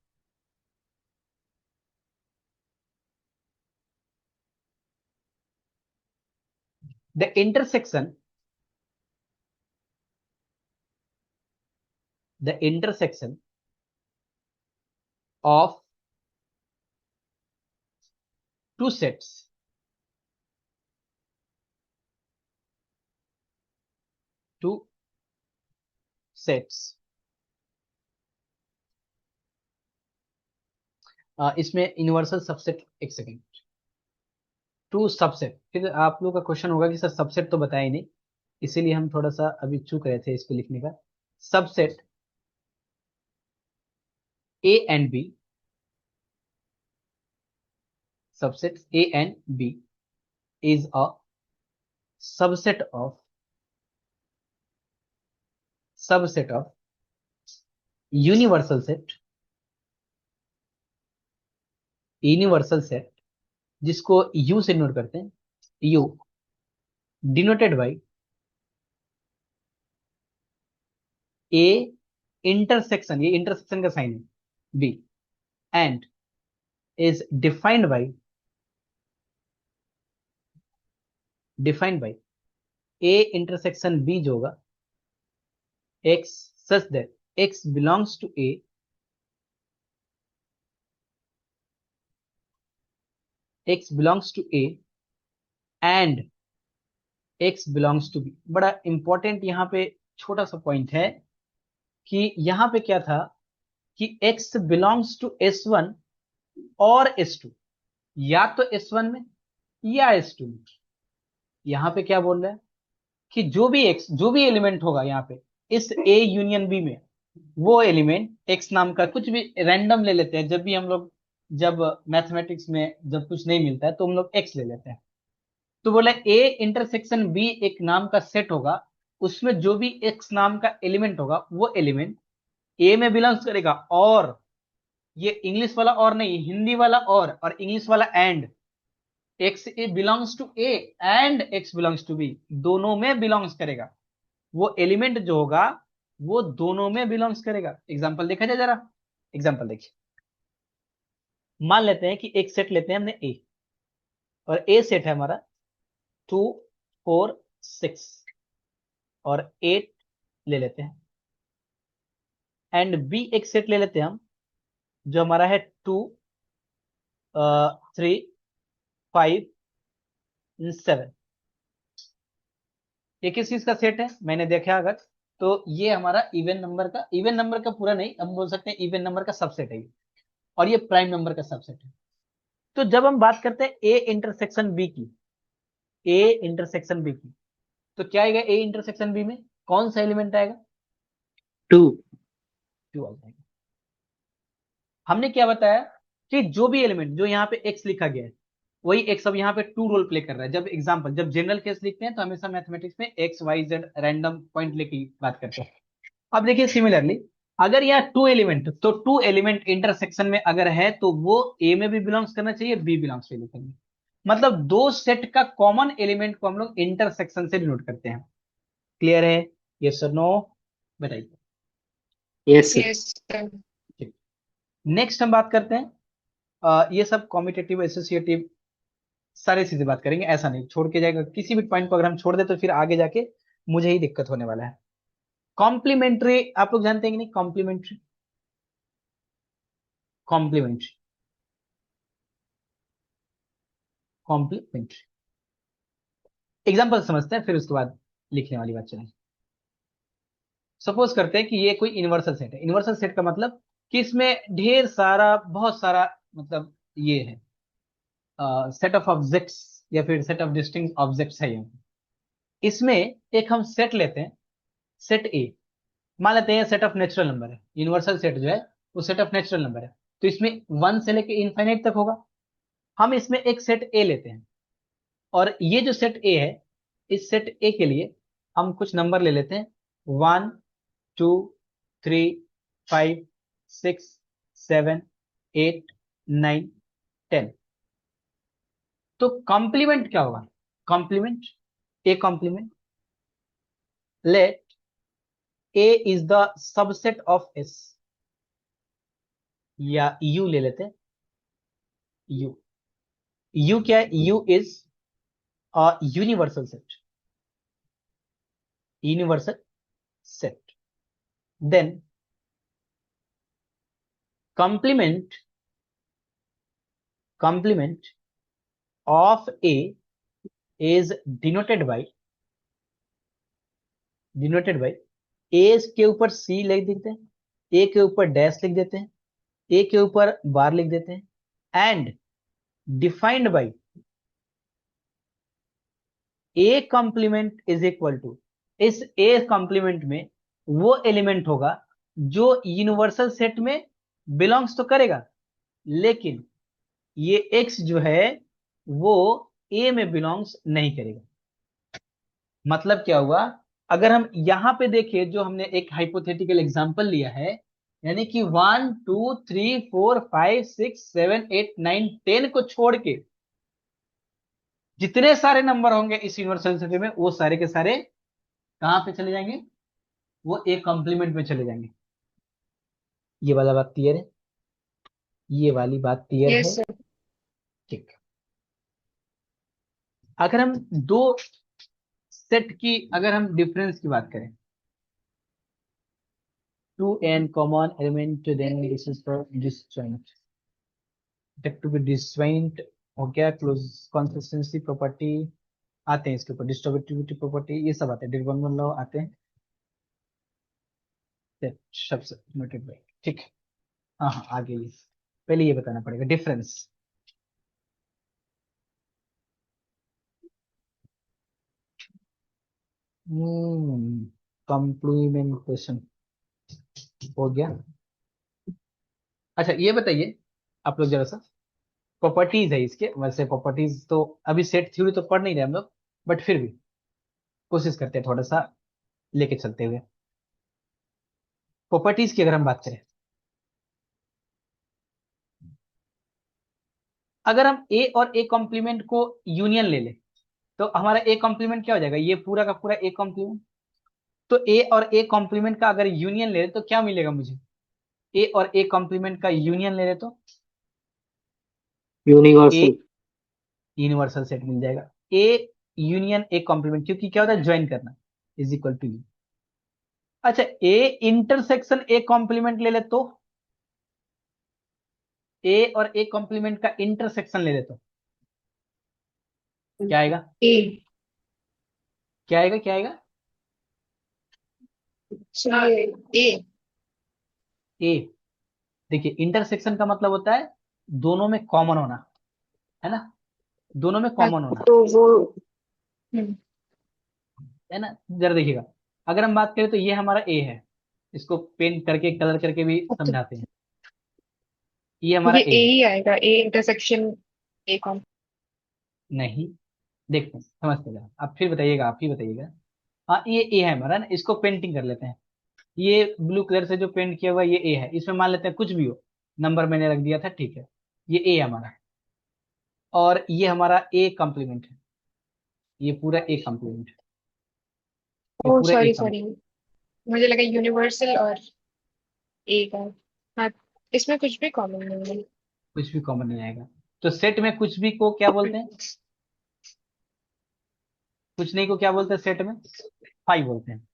The intersection of two sets, two sets, इसमें यूनिवर्सल सबसेट, एक सेकेंड, टू सबसेट। फिर आप लोग का क्वेश्चन होगा कि सर सबसेट तो बताया ही नहीं, इसीलिए हम थोड़ा सा अभी चूक रहे थे इसको लिखने का। Subset A and B, subset A and B is a subset of universal set, जिसको यू से नोट करते हैं, U denoted by A intersection, ये इंटरसेक्शन का साइन है, B, and is defined by A intersection B जो होगा X, such that X belongs to A, X belongs to A and X belongs to B. बड़ा important यहाँ पे छोटा सा पॉइंट है कि यहाँ पे क्या था कि x बिलोंग्स टू S1 और S2, या तो S1 में या S2 में। यहाँ पे क्या बोल रहा है कि जो भी एलिमेंट होगा यहाँ पे इस A यूनियन B में, वो एलिमेंट x नाम का कुछ भी रैंडम ले लेते हैं। जब भी हम लोग, जब मैथमेटिक्स में जब कुछ नहीं मिलता है तो हम लोग x ले लेते हैं। तो बोला A इंटरसेक्शन B एक नाम का सेट होगा, उसमें जो भी x नाम का एलिमेंट होगा वो एलिमेंट A में बिलोंग्स करेगा। और ये इंग्लिश वाला और नहीं, हिंदी वाला और इंग्लिश वाला and, X A belongs to A and X belongs to B, दोनों में बिलोंग्स करेगा। वो एलिमेंट जो होगा वो दोनों में बिलोंग्स करेगा। एग्जांपल देखा जाए जरा, एग्जांपल देखिए। मान लेते हैं कि एक सेट लेते हैं हमने ए, और ए सेट है हमारा 2 4 6 और 8 ले लेते हैं। एंड बी एक सेट ले लेते हैं हम जो हमारा है 2 3 5 7। ये किस चीज का सेट है मैंने देखा अगर, तो ये हमारा इवन नंबर का पूरा नहीं, हम बोल सकते हैं इवन नंबर का सबसेट है ये। और ये प्राइम नंबर का सबसेट है। तो जब हम बात करते हैं ए इंटरसेक्शन बी की, तो क्या आएगा ए इंटरसेक्शन बी में? कौन सा एलिमेंट आएगा? टू। 2 आ जाएगा। हमने क्या बताया कि जो भी एलिमेंट जो यहाँ पे एक्स लिखा गया है, वही एक्स अब यहाँ पे 2 रोल प्ले कर रहा है। जब एग्जाम्पल, जब जनरल केस लिखते हैं तो हमेशा मैथमेटिक्स में XY Z रैंडम पॉइंट लेके ही बात करते हैं। अब देखिए सिमिलरली, अगर यहाँ 2 एलिमेंट, तो 2 एलिमेंट इंटरसेक्शन में अगर है तो वो ए में भी बिलोंग्स करना चाहिए, बी बिलोंग्स करना चाहिए। मतलब दो सेट का कॉमन एलिमेंट को हम लोग इंटरसेक्शन से डिनोट करते हैं। क्लियर है? यस और नो? बताइए। Yes sir. Yes sir. ठीक। नेक्स्ट हम बात करते हैं, ये सब कॉम्पिटेटिव एसोसिएटिव सारी चीजें बात करेंगे, ऐसा नहीं छोड़ के जाएगा किसी भी पॉइंट को, अगर हम छोड़ दे तो फिर आगे जाके मुझे ही दिक्कत होने वाला है। कॉम्प्लीमेंट्री आप लोग जानते हैं कि नहीं? कॉम्प्लीमेंट्री, कॉम्प्लीमेंट्री, कॉम्प्लीमेंट्री एग्जाम्पल समझते हैं, फिर उसके बाद लिखने वाली बात चलेगी। सपोज करते हैं कि ये कोई यूनिवर्सल सेट है। यूनिवर्सल सेट का मतलब कि इसमें ढेर सारा, बहुत सारा, मतलब ये है सेट ऑफ ऑब्जेक्ट्स या फिर सेट ऑफ डिस्टिंक्ट ऑब्जेक्ट्स है ये। इसमें एक हम सेट लेते हैं, सेट ए, मान लेते हैं सेट ऑफ नेचुरल नंबर है। यूनिवर्सल सेट जो है वो सेट ऑफ नेचुरल नंबर है, तो इसमें वन से लेके इनफाइनाइट तक होगा। हम इसमें एक सेट ए लेते हैं, और ये जो सेट ए है, इस सेट ए के लिए हम कुछ नंबर ले लेते हैं, 1 2 3 5 6 7 8 9 10। तो कॉम्प्लीमेंट क्या होगा? Complement, A complement, let A is the subset of S, या यू ले लेते हैं। यू, यू क्या है? U is universal set, universal set. Then complement, complement of a is denoted by, denoted by a के ऊपर c लिख देते हैं, a के ऊपर डैश लिख देते हैं, a के ऊपर बार लिख देते हैं, and defined by a complement is equal to, इस a कंप्लीमेंट में वो एलिमेंट होगा जो यूनिवर्सल सेट में बिलोंग्स तो करेगा, लेकिन ये x जो है वो a में बिलोंग्स नहीं करेगा। मतलब क्या हुआ? अगर हम यहां पे देखें, जो हमने एक हाइपोथेटिकल एग्जांपल लिया है, यानी कि 1 2 3 4 5 6 7 8 9 10 को छोड़ के जितने सारे नंबर होंगे इस यूनिवर्सल सेट में, वो सारे के सारे कहां पे चले जाएंगे? वो एक कॉम्प्लीमेंट में चले जाएंगे। ये वाला बात क्लियर है? ये वाली बात क्लियर है? Yes sir. ठीक। अगर हम दो सेट की, अगर हम डिफरेंस की बात करें, to an common element, then this is disjoint, take to be disjoint हो गया, क्लोज कंसिस्टेंसी प्रॉपर्टी आते हैं इसके ऊपर, डिस्ट्रीब्यूटिविटी प्रॉपर्टी, ये सब आते हैं, डिरवनमन लॉ आते हैं, सब नोटेड बाय। ठीक है। हाँ हाँ, आगे ये पहले ये बताना पड़ेगा डिफरेंस। कॉम्प्लीमेंटेशन हो गया। अच्छा ये बताइए आप लोग जरा सा, प्रॉपर्टीज है इसके, वैसे प्रॉपर्टीज तो अभी सेट थ्योरी तो पढ़ नहीं रहे हम लोग, बट फिर भी कोशिश करते हैं थोड़ा सा लेके चलते हुए। प्रॉपर्टीज की अगर हम बात करें, अगर हम ए और ए कॉम्प्लीमेंट को यूनियन ले ले, तो हमारा ए कॉम्प्लीमेंट क्या हो जाएगा? ये पूरा का पूरा ए कॉम्प्लीमेंट। तो ए और ए कॉम्प्लीमेंट का अगर यूनियन ले ले तो क्या मिलेगा मुझे? ए और ए कॉम्प्लीमेंट का यूनियन ले ले तो ए यूनिवर्सल। यूनिवर्सल सेट मिल जाएगा। ए यूनियन ए कॉम्प्लीमेंट, क्योंकि क्या होता है? ज्वाइन करना, इज इक्वल टू यू। अच्छा ए इंटरसेक्शन ए कॉम्प्लीमेंट ले ले तो, ए और ए कॉम्प्लीमेंट का इंटरसेक्शन ले ले तो क्या आएगा? ए। क्या आएगा? क्या आएगा? चलिए ए। ए, देखिए इंटरसेक्शन का मतलब होता है दोनों में कॉमन होना, है ना? दोनों में हाँ, कॉमन होना, तो वो हम्म, है ना? जरा देखिएगा, अगर हम बात करें तो ये हमारा ए है, इसको पेंट करके कलर करके भी तो समझाते हैं, ये हमारा ये ए ए है। ही आएगा, ए इंटरसेक्शन ए कॉम। नहीं, देखते हैं समझते हैं, आप फिर बताइएगा, आप ही बताइएगा। हाँ ये ए है हमारा ना, इसको पेंटिंग कर लेते हैं। ये ब्लू कलर से जो पेंट किया हुआ है, ये ए है, इसमें मान लेते हैं कुछ भी हो, नंबर मैंने रख दिया था, ठीक है, ये ए है हमारा। और ये हमारा ए कॉम्प्लीमेंट है, ये पूरा ए कॉम्प्लीमेंट है, ये ओ पूरा ए सॉरी कॉम्प्लीमेंट। सॉरी, मुझे लगा यूनिवर्सल और एक है। हाँ, इसमें कुछ भी कॉमन नहीं है। कुछ भी कॉमन नहीं आएगा। तो सेट में कुछ भी को क्या बोलते हैं? कुछ नहीं को क्या बोलते हैं सेट में? फाइव बोलते हैं।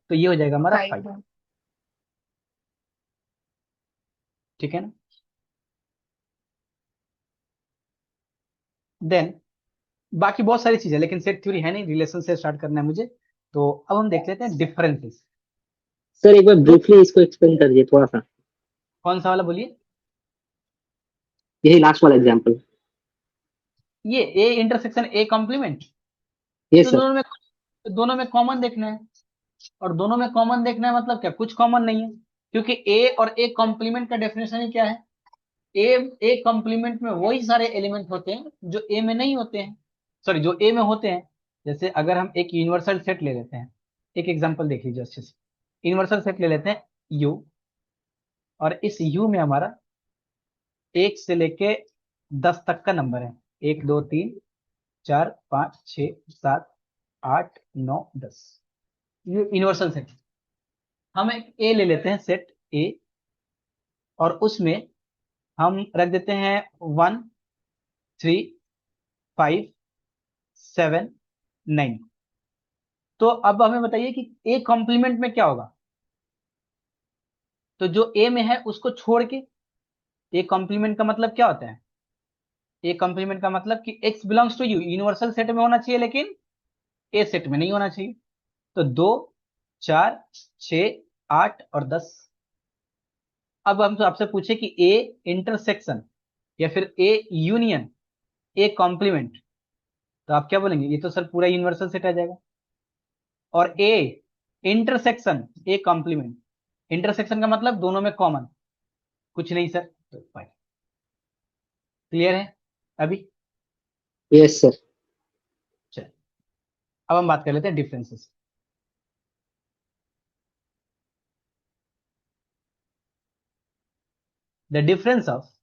तो ये हो जाएगा हमारा फाइव। फाइव है। ठीक है ना? देन बाकी बहुत सारी चीजें, लेकिन सेट थ्योरी है नहीं, रिलेशन से स्टार्ट करना है मुझे। तो अब हम देख लेते हैं डिफरेंसेस। सर एक बार तो ब्रीफली इसको एक्सप्लेन कर दिए थोड़ा सा, कौन सा वाला बोलिए? यही लास्ट वाला एग्जांपल। ये ए इंटरसेक्शन ए कॉम्प्लीमेंट। ये तो सर। दोनों में कॉमन देखना है, और दोनों में कॉमन देखना है मतलब क्या, कुछ कॉमन नहीं है। क्योंकि ए और ए कॉम्प्लीमेंट का डेफिनेशन ही क्या है? ए ए कॉम्प्लीमेंट में वही सारे एलिमेंट होते हैं जो ए में नहीं होते हैं, सॉरी जो ए में होते हैं। जैसे अगर हम एक यूनिवर्सल सेट ले लेते हैं, एक एग्जांपल देख लीजिए अच्छे से। यूनिवर्सल सेट ले लेते हैं यू, और इस यू में हमारा एक से लेके 10 तक का नंबर है। एक दो तीन चार पाँच छ सात आठ नौ 10, ये यूनिवर्सल सेट। हम एक ए ले लेते हैं, सेट ए, और उसमें हम रख देते हैं 1 3 5 7 9। तो अब हमें बताइए कि ए कॉम्प्लीमेंट में क्या होगा। तो जो ए में है उसको छोड़ के, ए कॉम्प्लीमेंट का मतलब क्या होता है? ए कॉम्प्लीमेंट का मतलब कि X belongs to U universal set में होना चाहिए, लेकिन ए सेट में नहीं होना चाहिए। तो 2 4 6 8 और 10। अब हम तो आपसे पूछे कि ए इंटरसेक्शन या फिर ए यूनियन ए कॉम्प्लीमेंट, तो आप क्या बोलेंगे? ये तो सर पूरा यूनिवर्सल सेट आ जाएगा। और A intersection A complement, intersection का मतलब दोनों में कॉमन कुछ नहीं सर। तो क्लियर है अभी? Yes sir. चलिए अब हम बात कर लेते हैं differences. The difference of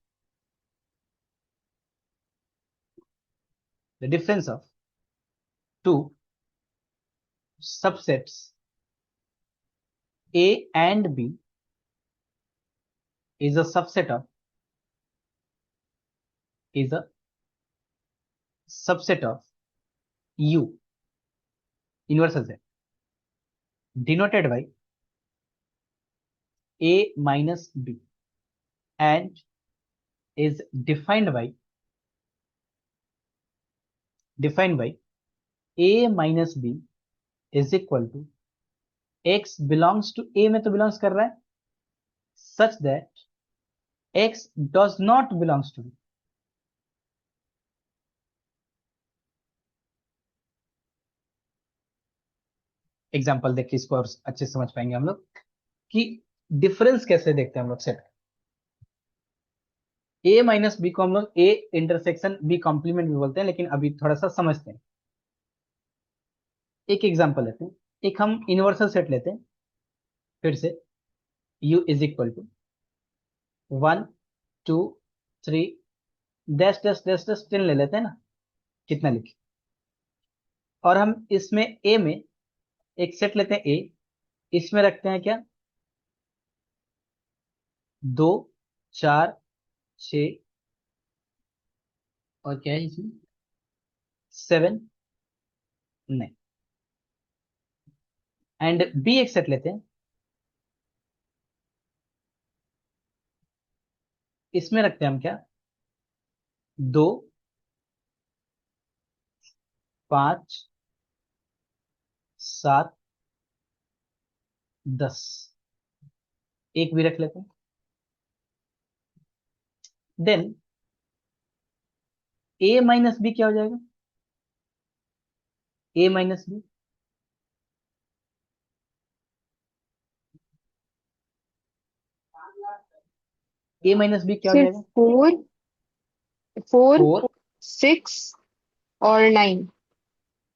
the difference of two subsets A and B is a subset of is a subset of U universal set denoted by A minus B and is defined by A minus B is equal to X belongs to A में तो belongs कर रहा है, such that X does not belongs to B। Example देख के इसको और अच्छे से समझ पाएंगे हम लोग कि डिफरेंस कैसे देखते हैं हम लोग सेट। ए माइनस बी को हम लोग ए इंटरसेक्शन बी कॉम्प्लीमेंट भी बोलते हैं, लेकिन अभी थोड़ा सा समझते हैं। एक एग्जांपल लेते हैं, एक हम यूनिवर्सल सेट लेते हैं फिर से। u is equal to 1 2 3 dash dash dash dash 10 ले लेते हैं ना, कितना लिखे। और हम इसमें ए में एक सेट लेते हैं ए, इसमें रखते हैं क्या, 2 4 6, और क्या है इसमें, 7 9। एंड बी एक सेट लेते हैं, इसमें रखते हैं हम क्या, 2 5 7 10, एक भी रख लेते हैं। देन ए माइनस बी क्या हो जाएगा, ए माइनस बी, ए माइनस बी क्या हो सिर्फ जाएगा? 4 4 4 6 और 9।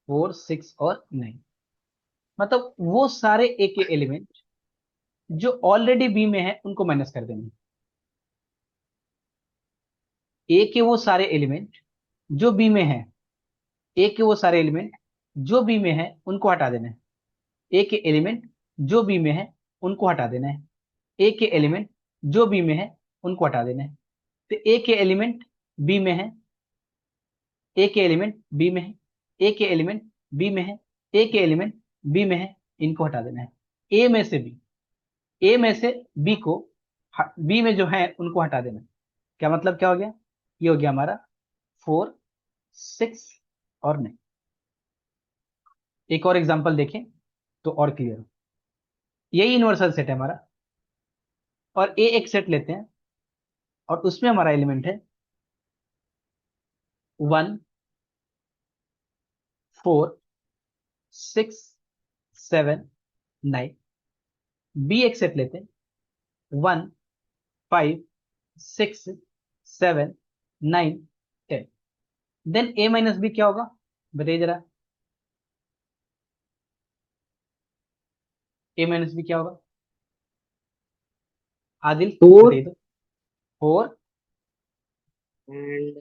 4 6 और 9, मतलब वो सारे ए के एलिमेंट जो ऑलरेडी बी में है उनको माइनस कर देंगे। ए के वो सारे एलिमेंट जो बी में है, ए के वो सारे एलिमेंट जो बी में है उनको हटा देना है। ए के एलिमेंट जो बी में है उनको हटा देना है। ए के एलिमेंट जो बी में है उनको हटा देना है। तो ए के एलिमेंट बी में है, ए के एलिमेंट बी में है, ए के एलिमेंट बी में है, ए के एलिमेंट बी में है, इनको हटा देना है। ए में से बी, ए में से बी को, बी में जो है उनको हटा देना है। क्या मतलब क्या हो गया? ये हो गया हमारा 4, 6 और 9। एक और एग्जांपल देखें तो और क्लियर हो। यही यूनिवर्सल सेट है हमारा, और ए एक सेट लेते हैं और उसमें हमारा एलिमेंट है 1, 4, 6, 7, 9। बी एक सेट लेते हैं 1, 5, 6, 7, 9, 10। देन ए माइनस बी क्या होगा बताइए जरा? ए माइनस बी क्या होगा आदिल? 4 बताइए तो। 4, एंड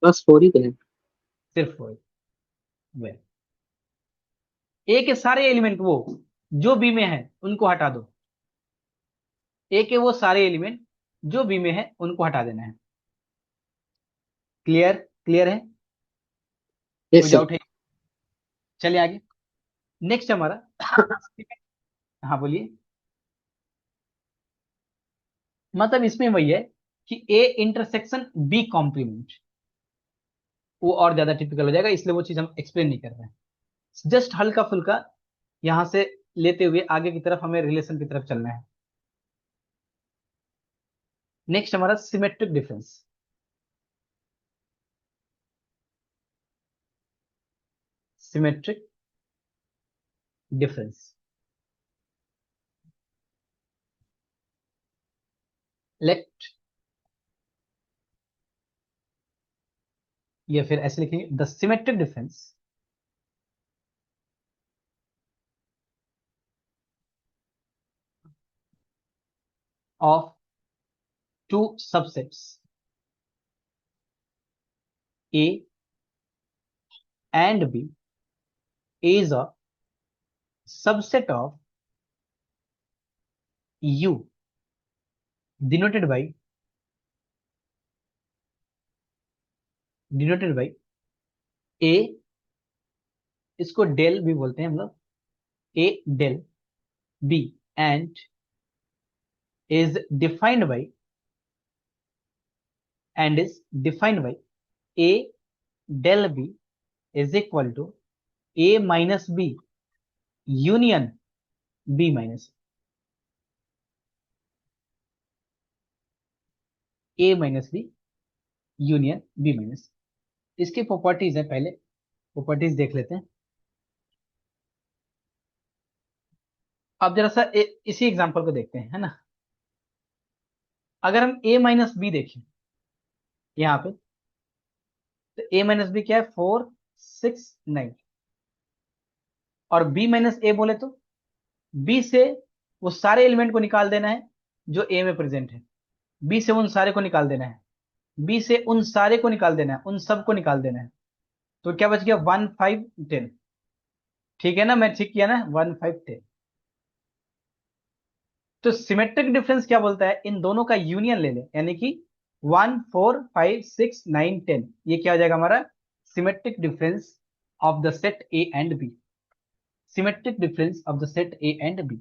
बस 4 ही तो है। सिर्फ 4। वे ए के सारे एलिमेंट वो जो बी में है उनको हटा दो। ए के वो सारे एलिमेंट जो बी में है उनको हटा देना है। क्लियर? क्लियर है? कोई यस सर। डाउट है? चलिए आगे। नेक्स्ट हमारा हाँ बोलिए। मतलब इसमें वही है कि ए इंटरसेक्शन बी कॉम्प्लीमेंट, वो और ज्यादा टिपिकल हो जाएगा, इसलिए वो चीज हम एक्सप्लेन नहीं कर रहे हैं। जस्ट हल्का फुल्का यहां से लेते हुए आगे की तरफ हमें रिलेशन की तरफ चलना है। नेक्स्ट हमारा symmetric difference. Symmetric difference. Let, या फिर ऐसे लिखेंगे the symmetric difference of two subsets A and B is a subset of U denoted by A, इसको डेल भी बोलते हैं हम लोग, A del B and is defined by A del B is equal to A minus B union B minus A minus B union B minus। इसकी properties है, पहले properties देख लेते हैं। अब जरा सा इसी एग्जांपल को देखते हैं, है ना। अगर हम A माइनस बी देखें यहाँ पे, तो A माइनस बी क्या है? 4, 6, 9। और B माइनस ए बोले तो B से वो सारे एलिमेंट को निकाल देना है जो A में प्रेजेंट है। B से उन सारे को निकाल देना है, B से उन सारे को निकाल देना है, उन सब को निकाल देना है। तो क्या बच गया? 1, 5, 10। ठीक है ना, मैं ठीक किया ना? 1, 5, 10। तो सिमेट्रिक डिफरेंस क्या बोलता है? इन दोनों का यूनियन ले ले, यानी कि 1, 4, 5, 6, 9, 10। ये क्या हो जाएगा हमारा? Symmetric difference of the set A and B. Symmetric difference of the set A and B.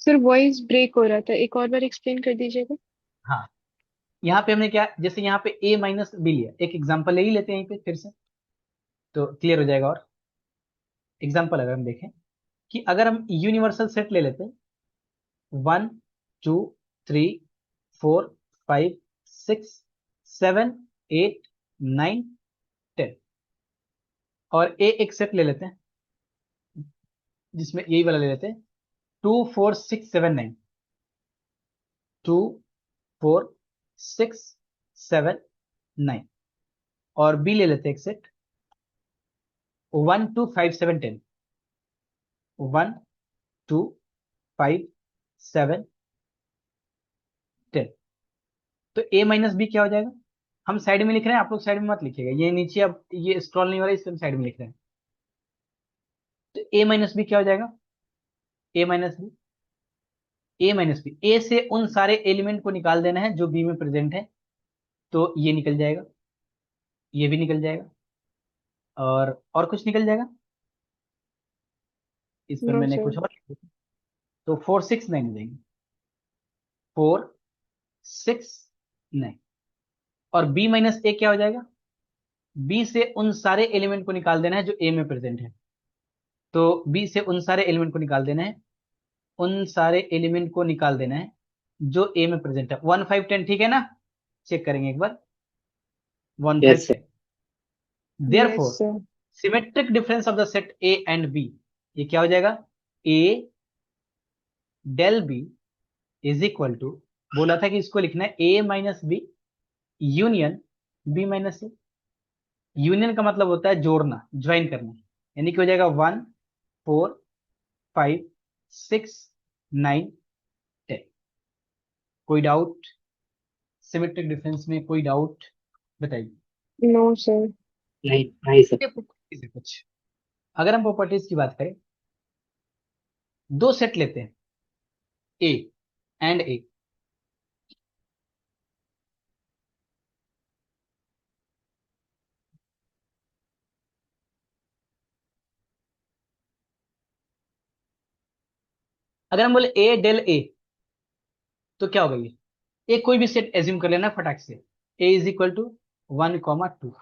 Sir voice break हो रहा था, एक और बार एक्सप्लेन कर दीजिएगा। हाँ, यहाँ पे हमने क्या, जैसे यहाँ पे a माइनस बी लिया, एक एग्जांपल यही लेते हैं यहीं पे फिर से, तो क्लियर हो जाएगा। और एग्जांपल अगर हम देखें कि अगर हम यूनिवर्सल सेट ले लेते हैं 1, 2, 3, 4, 5, 6, 7, 8, 9, 10, और a एक सेट ले लेते हैं जिसमें यही वाला ले लेते हैं 2, 4, 6, 7, 9, 2, 4, 6, 7, 9, और b ले लेते हैं एक सेट 1, 2, 5, 7, 10, 1, 2, 5, 7, 10। तो a माइनस बी क्या हो जाएगा हम साइड में लिख रहे हैं, आप लोग साइड में मत लिखिएगा, ये नीचे अब ये स्क्रॉल नहीं हो रहा है, इसलिए हम साइड में लिख रहे हैं। तो ए माइनस बी क्या हो जाएगा, ए माइनस बी, ए माइनस बी, ए से उन सारे एलिमेंट को निकाल देना है जो बी में प्रेजेंट है, तो ये निकल जाएगा, ये भी निकल जाएगा, और कुछ निकल जाएगा, इस पर नो मैंने सर। कुछ और लिख दिया। तो 4 6 9 हो जाएंगे, 4 6 9। और बी माइनस ए क्या हो जाएगा, बी से उन सारे एलिमेंट को निकाल देना है जो ए में प्रेजेंट है, तो बी से उन सारे एलिमेंट को निकाल देना है, उन सारे एलिमेंट को निकाल देना है जो ए में प्रेजेंट है। 1 5 10 ठीक है ना, चेक करेंगे एक बार, 1 5 yes sir. 10। Therefore yes sir. Symmetric difference of the set A and B, ये क्या हो जाएगा, A del B is equal to, बोला था कि इसको लिखना है A minus B union B minus A. Union का मतलब होता है जोड़ना, ज्वाइन करना, यानी कि हो जाएगा 1 4 5 6 9 10। कोई डाउट, सिमेट्रिक डिफरेंस में कोई डाउट बताइए। No sir. नहीं नहीं सर। ये properties है कुछ, अगर हम प्रॉपर्टीज की बात करें, दो सेट लेते हैं, ए एंड ए, अगर हम बोले ए डेल ए, तो क्या होगा ये, ए कोई भी सेट एज्यूम कर लेना फटाक से, ए इज इक्वल टू 1 2,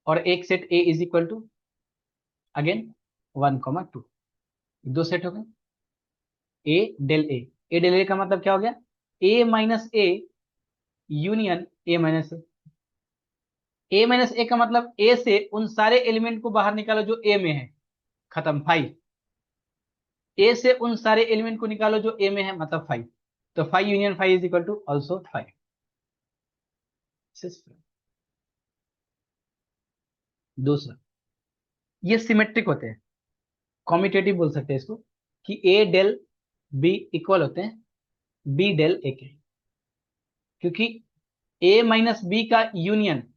और एक set A is equal to again 1 2, दो सेट हो गए, ए डेल ए का मतलब क्या हो गया, A minus A union A minus A. A minus A का मतलब ए से उन सारे एलिमेंट को बाहर निकालो जो ए में है, खत्म, 5। ए से उन सारे एलिमेंट को निकालो जो ए में है, मतलब 5, तो 5 union 5 is equal to also 5। दूसरा, ये सिमेट्रिक होते हैं, कॉम्यूटेटिव बोल सकते हैं इसको, कि ए डेल बी इक्वल होते हैं बी डेल ए के, क्योंकि ए माइनस बी का यूनियन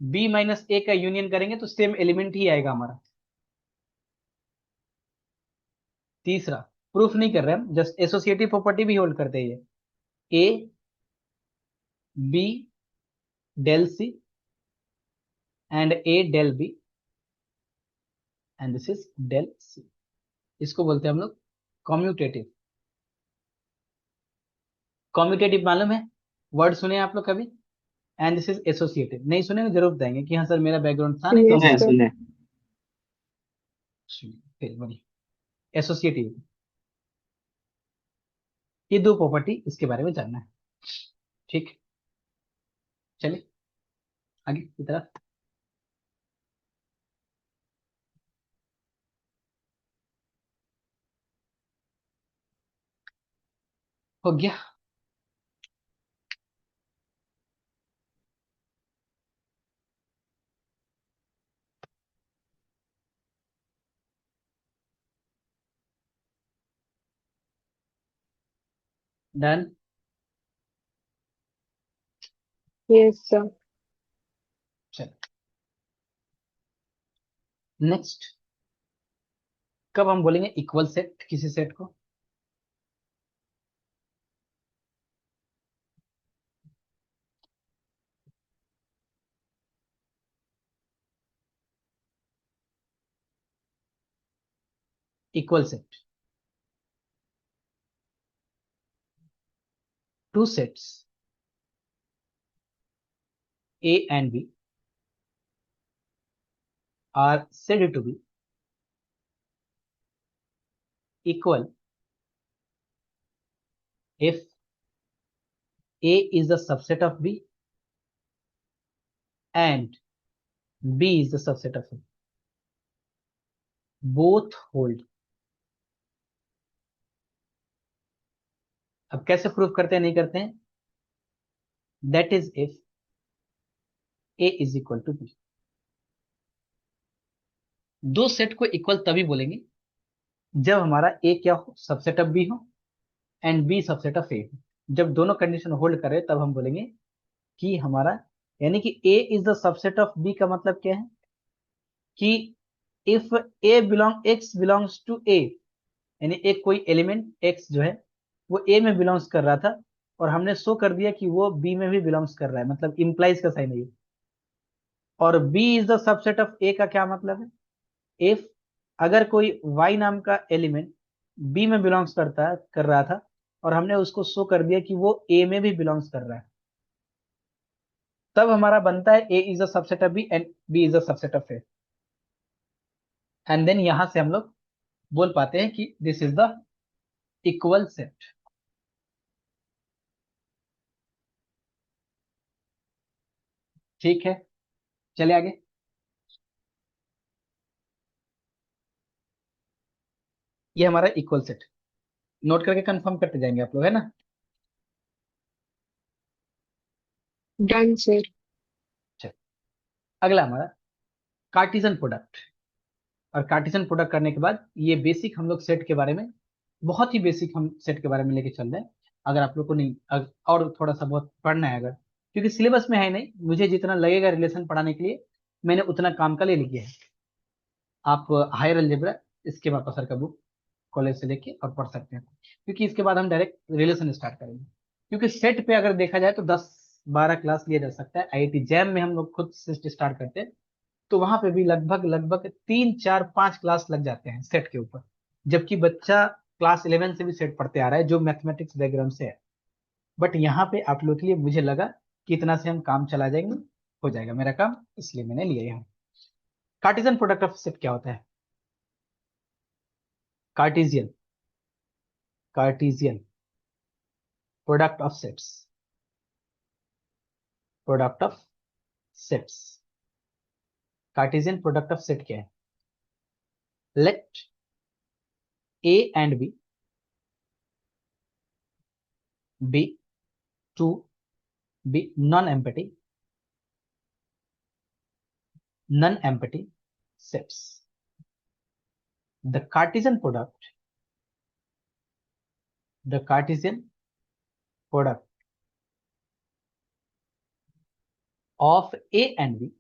बी माइनस ए का यूनियन करेंगे तो सेम एलिमेंट ही आएगा हमारा। तीसरा, प्रूफ नहीं कर रहे हम, जस्ट एसोसिएटिव प्रॉपर्टी भी होल्ड करते हैं, ये A B del C and A del B and this is del C, इसको बोलते हैं हम लोग कॉम्यूटेटिव। कॉम्यूटेटिव मालूम है, वर्ड सुने आप लोग कभी, एंड दिस इज एसोसिएटिव, नहीं सुने तो जरूर बताएंगे कि हाँ सर मेरा बैकग्राउंड था, नहीं तो हम यस सुने ध्यान सर। सुने। फिर बढ़िया, एसोसिएटिव, ये दो प्रॉपर्टी इसके बारे में जानना है, ठीक, चलिए आगे की तरफ। हो गया, डन। Yes sir. चलो नेक्स्ट, कब हम बोलेंगे इक्वल सेट किसी सेट को, equal set, two sets A and B are said to be equal if A is a subset of B and B is the subset of A. Both hold. अब कैसे proof करते हैं, नहीं करते हैं, that is if A is equal to B। दो set को equal तभी बोलेंगे जब हमारा A क्या हो, सबसेट ऑफ B हो, and B subset of A हो। जब दोनों कंडीशन होल्ड करे तब हम बोलेंगे कि हमारा, यानी कि A is the subset of B का मतलब क्या है कि if X belongs to A, यानी एक कोई एलिमेंट एक्स जो है वो ए में बिलोंग्स कर रहा था और हमने शो कर दिया कि वो बी में भी बिलोंग्स कर रहा है, मतलब इंप्लाइज का साइन है ये। और B is the subset of A का क्या मतलब है, इफ अगर कोई वाई नाम का एलिमेंट बी में बिलोंग्स कर रहा था और हमने उसको शो कर दिया कि वो ए में भी बिलोंग्स कर रहा है, तब हमारा बनता है A is a subset of B and B is a subset of A. And then यहां से हम लोग बोल पाते हैं कि this is the equal set. ठीक है, चले आगे। ये हमारा इक्वल सेट, नोट करके कंफर्म करते जाएंगे आप लोग, है ना। Done sir. चल, अगला हमारा कार्टिजन प्रोडक्ट। और कार्टिजन प्रोडक्ट करने के बाद ये बेसिक हम लोग सेट के बारे में, बहुत ही बेसिक हम सेट के बारे में लेके चल रहे हैं। अगर आप लोग को नहीं और थोड़ा सा बहुत पढ़ना है अगर, क्योंकि सिलेबस में है नहीं, मुझे जितना लगेगा रिलेशन पढ़ाने के लिए मैंने उतना काम का ले लिया है। आप हायर अलजेब्रा, इसके बाद सर का बुक कॉलेज से लेके और पढ़ सकते हैं, क्योंकि इसके बाद हम डायरेक्ट रिलेशन स्टार्ट करेंगे। क्योंकि सेट पे अगर देखा जाए तो 10-12 क्लास लिया जा सकता है। आईआईटी जैम में हम लोग खुद से स्टार्ट करते हैं तो वहां पे भी लगभग लगभग 3-4-5 क्लास लग जाते हैं सेट के ऊपर, जबकि बच्चा क्लास 11 से भी सेट पढ़ते आ रहा है जो मैथमेटिक्स बैकग्राउंड से है। बट यहाँ पे आप लोग के लिए मुझे लगा कि इतना से हम काम चला जाएंगे, हो जाएगा मेरा काम, इसलिए मैंने लिया यहाँ। कार्टिजन प्रोडक्ट ऑफ सेट क्या होता है, Cartesian Cartesian product of sets, product of sets. Cartesian product of set क्या है, let A and B to be non empty sets. The Cartesian product, the Cartesian product of A and B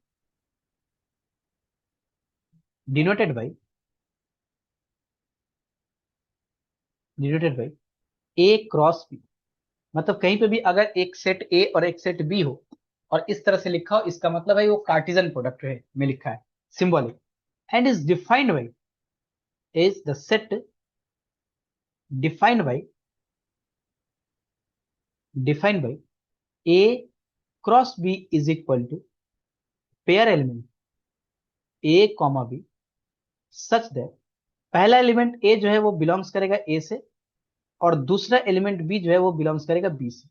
denoted by A cross B। मतलब कहीं पे भी अगर एक set ए और एक सेट बी हो और इस तरह से लिखा हो, इसका मतलब है वो कार्टिजन प्रोडक्ट है, में लिखा है symbolic, and is defined by, is the set defined by A cross B is equal to pair element A comma B such that पहला एलिमेंट ए जो है वो बिलोंग्स करेगा ए से और दूसरा एलिमेंट बी जो है वो बिलोंग्स करेगा बी से।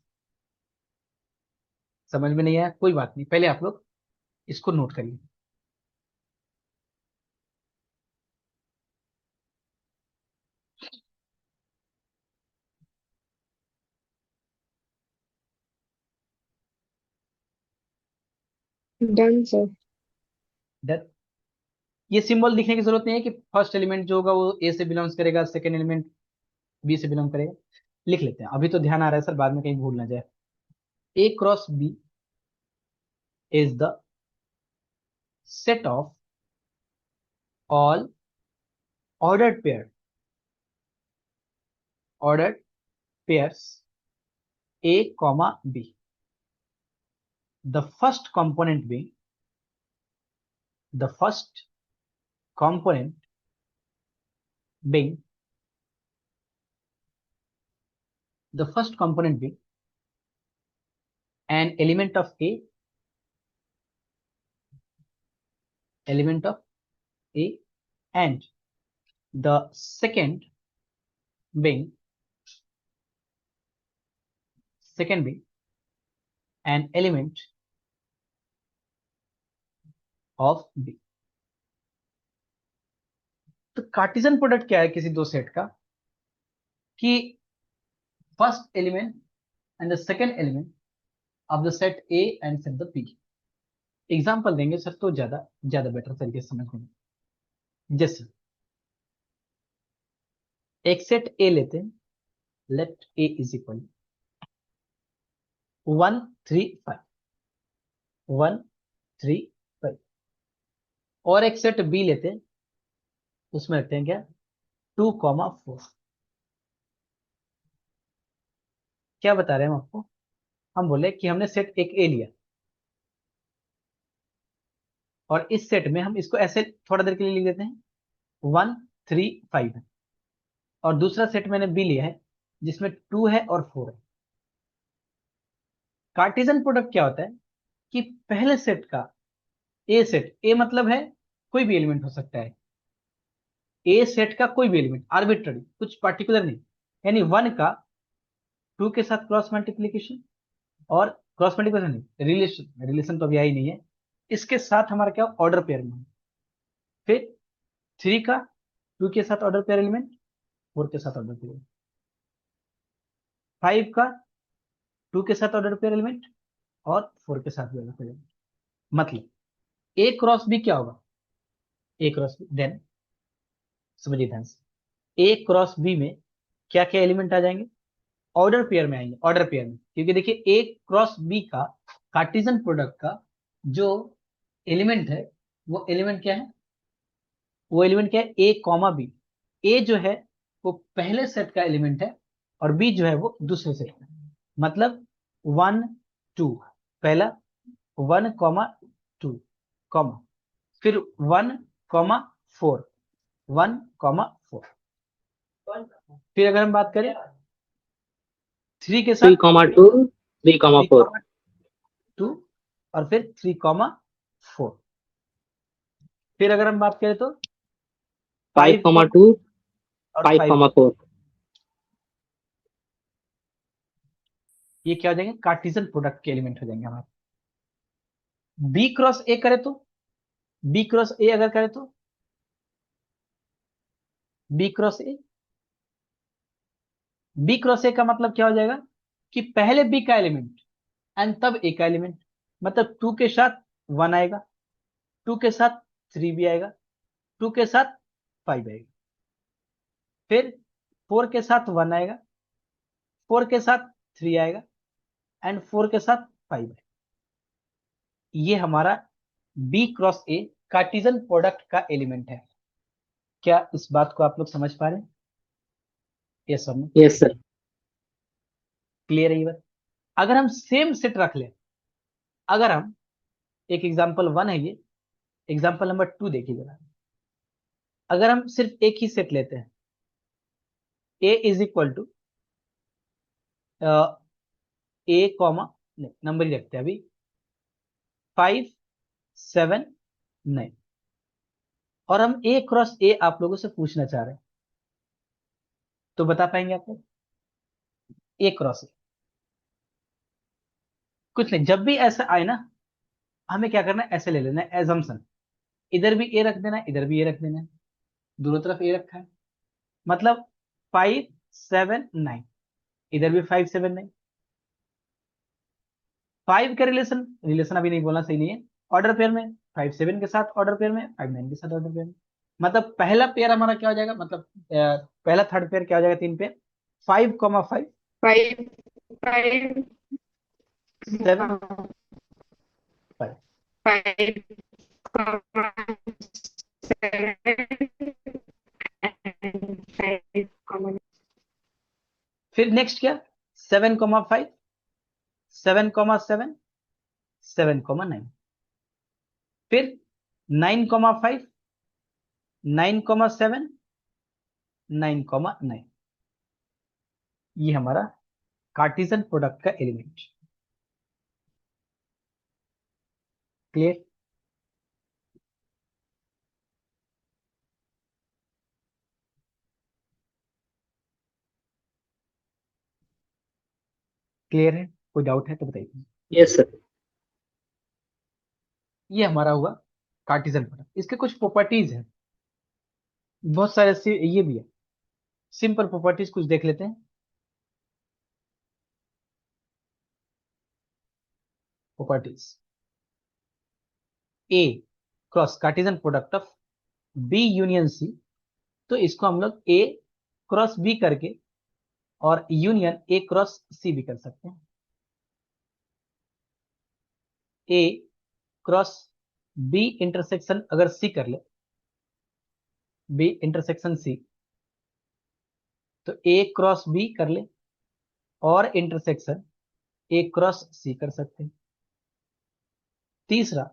समझ में नहीं आया कोई बात नहीं, पहले आप लोग इसको नोट करिए। Done sir. डन। ये सिंबल लिखने की जरूरत नहीं है कि फर्स्ट एलिमेंट जो होगा वो ए से बिलोंग्स करेगा, सेकंड एलिमेंट बी से बिलोंग करेगा। लिख लेते हैं, अभी तो ध्यान आ रहा है सर, बाद में कहीं भूल ना जाए। A cross B is the set of all ordered pair ordered pairs A comma B, the first component being the first component being the first component being an element of A and the being second being an element of B। तो Cartesian product क्या है किसी दो set का, कि first element and the second element of the set A and set the B. Example देंगे sir तो ज्यादा ज्यादा बेटर तरीके से समझ में। जैसे एक सेट ए लेते हैं, लेट ए इज इक्वल 1 3 5। 1 3 5। और एक सेट बी लेते हैं, उसमें रखते हैं क्या, 2,4। क्या बता रहे हैं हम आपको, हम बोले कि हमने सेट एक ए लिया और इस सेट में हम इसको ऐसे थोड़ा देर के लिए लिख देते हैं 1 3 5 है, और दूसरा सेट मैंने बी लिया है जिसमें 2 है और 4 है। कार्टेशियन प्रोडक्ट क्या होता है कि पहले सेट का ए सेट, ए मतलब है कोई भी एलिमेंट हो सकता है, ए सेट का कोई भी एलिमेंट आर्बिट्ररी, कुछ पर्टिकुलर नहीं, यानी 1 का 2 के साथ क्रॉस मल्टीप्लीकेशन, और क्रॉस मल्टीप्लीकेशन नहीं, रिलेशन, रिलेशन तो अभी आई नहीं है, इसके साथ हमारा क्या ऑर्डर पेयर में है। फिर 3 का 2 के साथ ऑर्डर पेयर एलिमेंट, 4 के साथ ऑर्डर पेयर, 5 का 2 के साथ ऑर्डर पेयर एलिमेंट और 4 के साथ ऑर्डर पेयर एलिमेंट। मतलब ए क्रॉस बी क्या होगा, ए क्रॉस बी, देन समझिए ध्यान से, ए क्रॉस बी में क्या क्या एलिमेंट आ जाएंगे, ऑर्डर पेयर में आएंगे, ऑर्डर पेयर में, क्योंकि देखिए ए क्रॉस बी का कार्टेशियन प्रोडक्ट का जो एलिमेंट है, वो एलिमेंट क्या है, वो एलिमेंट क्या है, ए कॉमा बी। ए जो है वो पहले सेट का एलिमेंट है और बी जो है वो दूसरे सेट का, मतलब 1 2 पहला, 1 कॉमा 2 कॉमा, फिर 1 कॉमा 4, 1 कॉमा 4। फिर अगर हम बात करें 3 के थ्री साथ कॉमा टू 3,4। 3,2 और फिर 3,4। फिर अगर हम बात करें तो 5 5,2 और 5, 5,4। ये क्या हो जाएंगे, कार्टेशियन प्रोडक्ट के एलिमेंट हो जाएंगे हमारे। बी क्रॉस ए करे तो, बी क्रॉस ए अगर करे तो, B cross A, B cross A का मतलब क्या हो जाएगा कि पहले बी का एलिमेंट एंड तब ए का एलिमेंट, मतलब 2 के साथ 1 आएगा, 2 के साथ 3 भी आएगा, 2 के साथ 5 आएगा, फिर 4 के साथ 1 आएगा, 4 के साथ 3 आएगा एंड 4 के साथ 5 आएगा। ये हमारा B cross A Cartesian product का एलिमेंट है। क्या इस बात को आप लोग समझ पा रहे हैं, ये सब यस सर। क्लियर है ये बात। अगर हम सेम सेट रख लें, अगर हम, एक एग्जांपल 1 है ये, एग्जांपल नंबर 2 देखिए जरा। अगर हम सिर्फ एक ही सेट लेते हैं, A is equal to A comma, नहीं नंबर ही रखते हैं अभी, 5 7 9, और हम ए क्रॉस ए आप लोगों से पूछना चाह रहे हैं, तो बता पाएंगे आप लोग, ए क्रॉस ए, कुछ नहीं, जब भी ऐसा आए ना, हमें क्या करना है, ऐसे ले लेना है एजम्पशन, इधर भी ए रख देना है, इधर भी ए रख देना है, दोनों तरफ ए रखा है, मतलब 5 7 9, इधर भी 5 7 9। 5 का रिलेशन, रिलेशन अभी नहीं बोलना सही नहीं है, ऑर्डर पेयर में 5 7 के साथ ऑर्डर पेयर में, 5 9 के साथ ऑर्डर पेयर में, मतलब पहला पेयर हमारा क्या हो जाएगा, मतलब पहला थर्ड पेयर क्या हो जाएगा, 3 पे 5,5 5 5 7 5। 5 7 and 5 common। फिर नेक्स्ट क्या, 7,5 7,7 7,9, फिर 9,5 9,7 9,9। ये हमारा कार्टेशियन प्रोडक्ट का एलिमेंट। क्लियर, क्लियर है, कोई डाउट है तो बताइए। Yes sir. ये हमारा हुआ कार्टेशियन प्रोडक्ट, इसके कुछ प्रॉपर्टीज हैं, बहुत सारे ये भी है, सिंपल प्रॉपर्टीज कुछ देख लेते हैं। Properties, A cross Cartesian product of B union C, तो इसको हम लोग ए क्रॉस बी करके और यूनियन ए क्रॉस सी भी कर सकते हैं। ए क्रॉस बी इंटरसेक्शन अगर सी कर ले, बी इंटरसेक्शन सी, तो ए क्रॉस बी कर ले, और इंटरसेक्शन ए क्रॉस सी कर सकते हैं। तीसरा,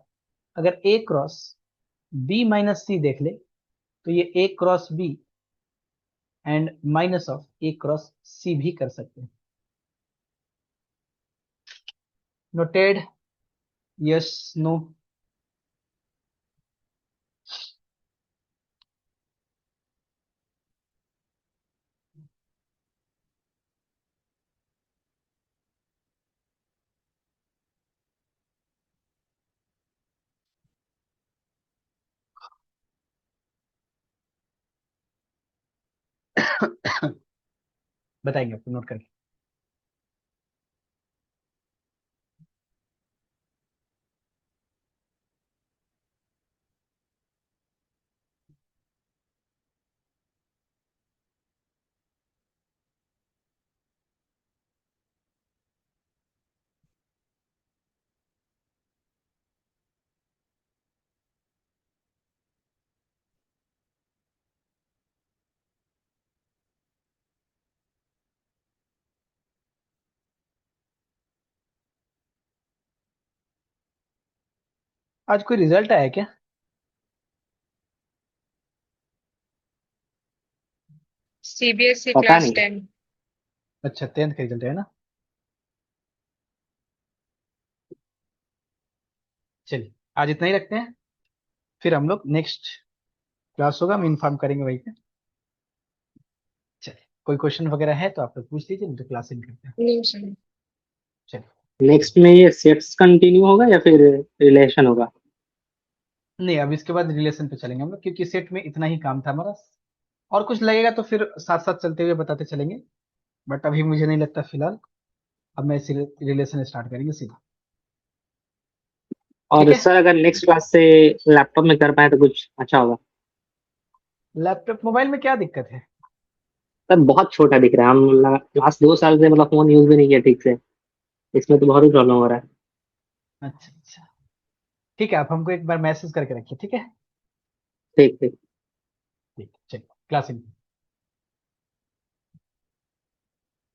अगर A cross B minus C देख ले, तो ये A cross B and minus of A cross C भी कर सकते हैं। नोटेड? Yes, no? बताएंगे आपको नोट करके। आज कोई रिजल्ट आया क्या? CBSE पता क्लास नहीं। 10। अच्छा, 10th का रिजल्ट है ना? चलिए, आज इतना ही रखते हैं, फिर हम लोग नेक्स्ट क्लास होगा, हम इन्फॉर्म करेंगे वहीं पे। चलिए, कोई क्वेश्चन वगैरह है तो आप लोग पूछ लीजिए, नहीं तो क्लास इन करते हैं। नहीं सर। चलिए। नेक्स्ट में ये सेट्स कंटिन्यू होगा या फिर रिलेशन होगा? नहीं, अब इसके बाद रिलेशन पे चलेंगे हम लोग, क्योंकि सेट में इतना ही काम था हमारा। और कुछ लगेगा तो फिर साथ साथ चलते हुए बताते चलेंगे, बट अभी मुझे नहीं लगता फिलहाल। अब मैं रिलेशन स्टार्ट करेंगे सीधा। ठीक और है। सर अगर नेक्स्ट क्लास से लैपटॉप में कर पाए तो कुछ अच्छा होगा। लैपटॉप मोबाइल में क्या दिक्कत है? सर बहुत छोटा दिख रहा है, हम लास्ट 2 साल से मतलब फोन यूज भी नहीं किया ठीक से, इसमें तो बहुत ही प्रॉब्लम हो रहा है। अच्छा अच्छा, ठीक है, आप हमको एक बार मैसेज करके रखिए, ठीक है? ठीक ठीक। ठीक, चलिए क्लास इन।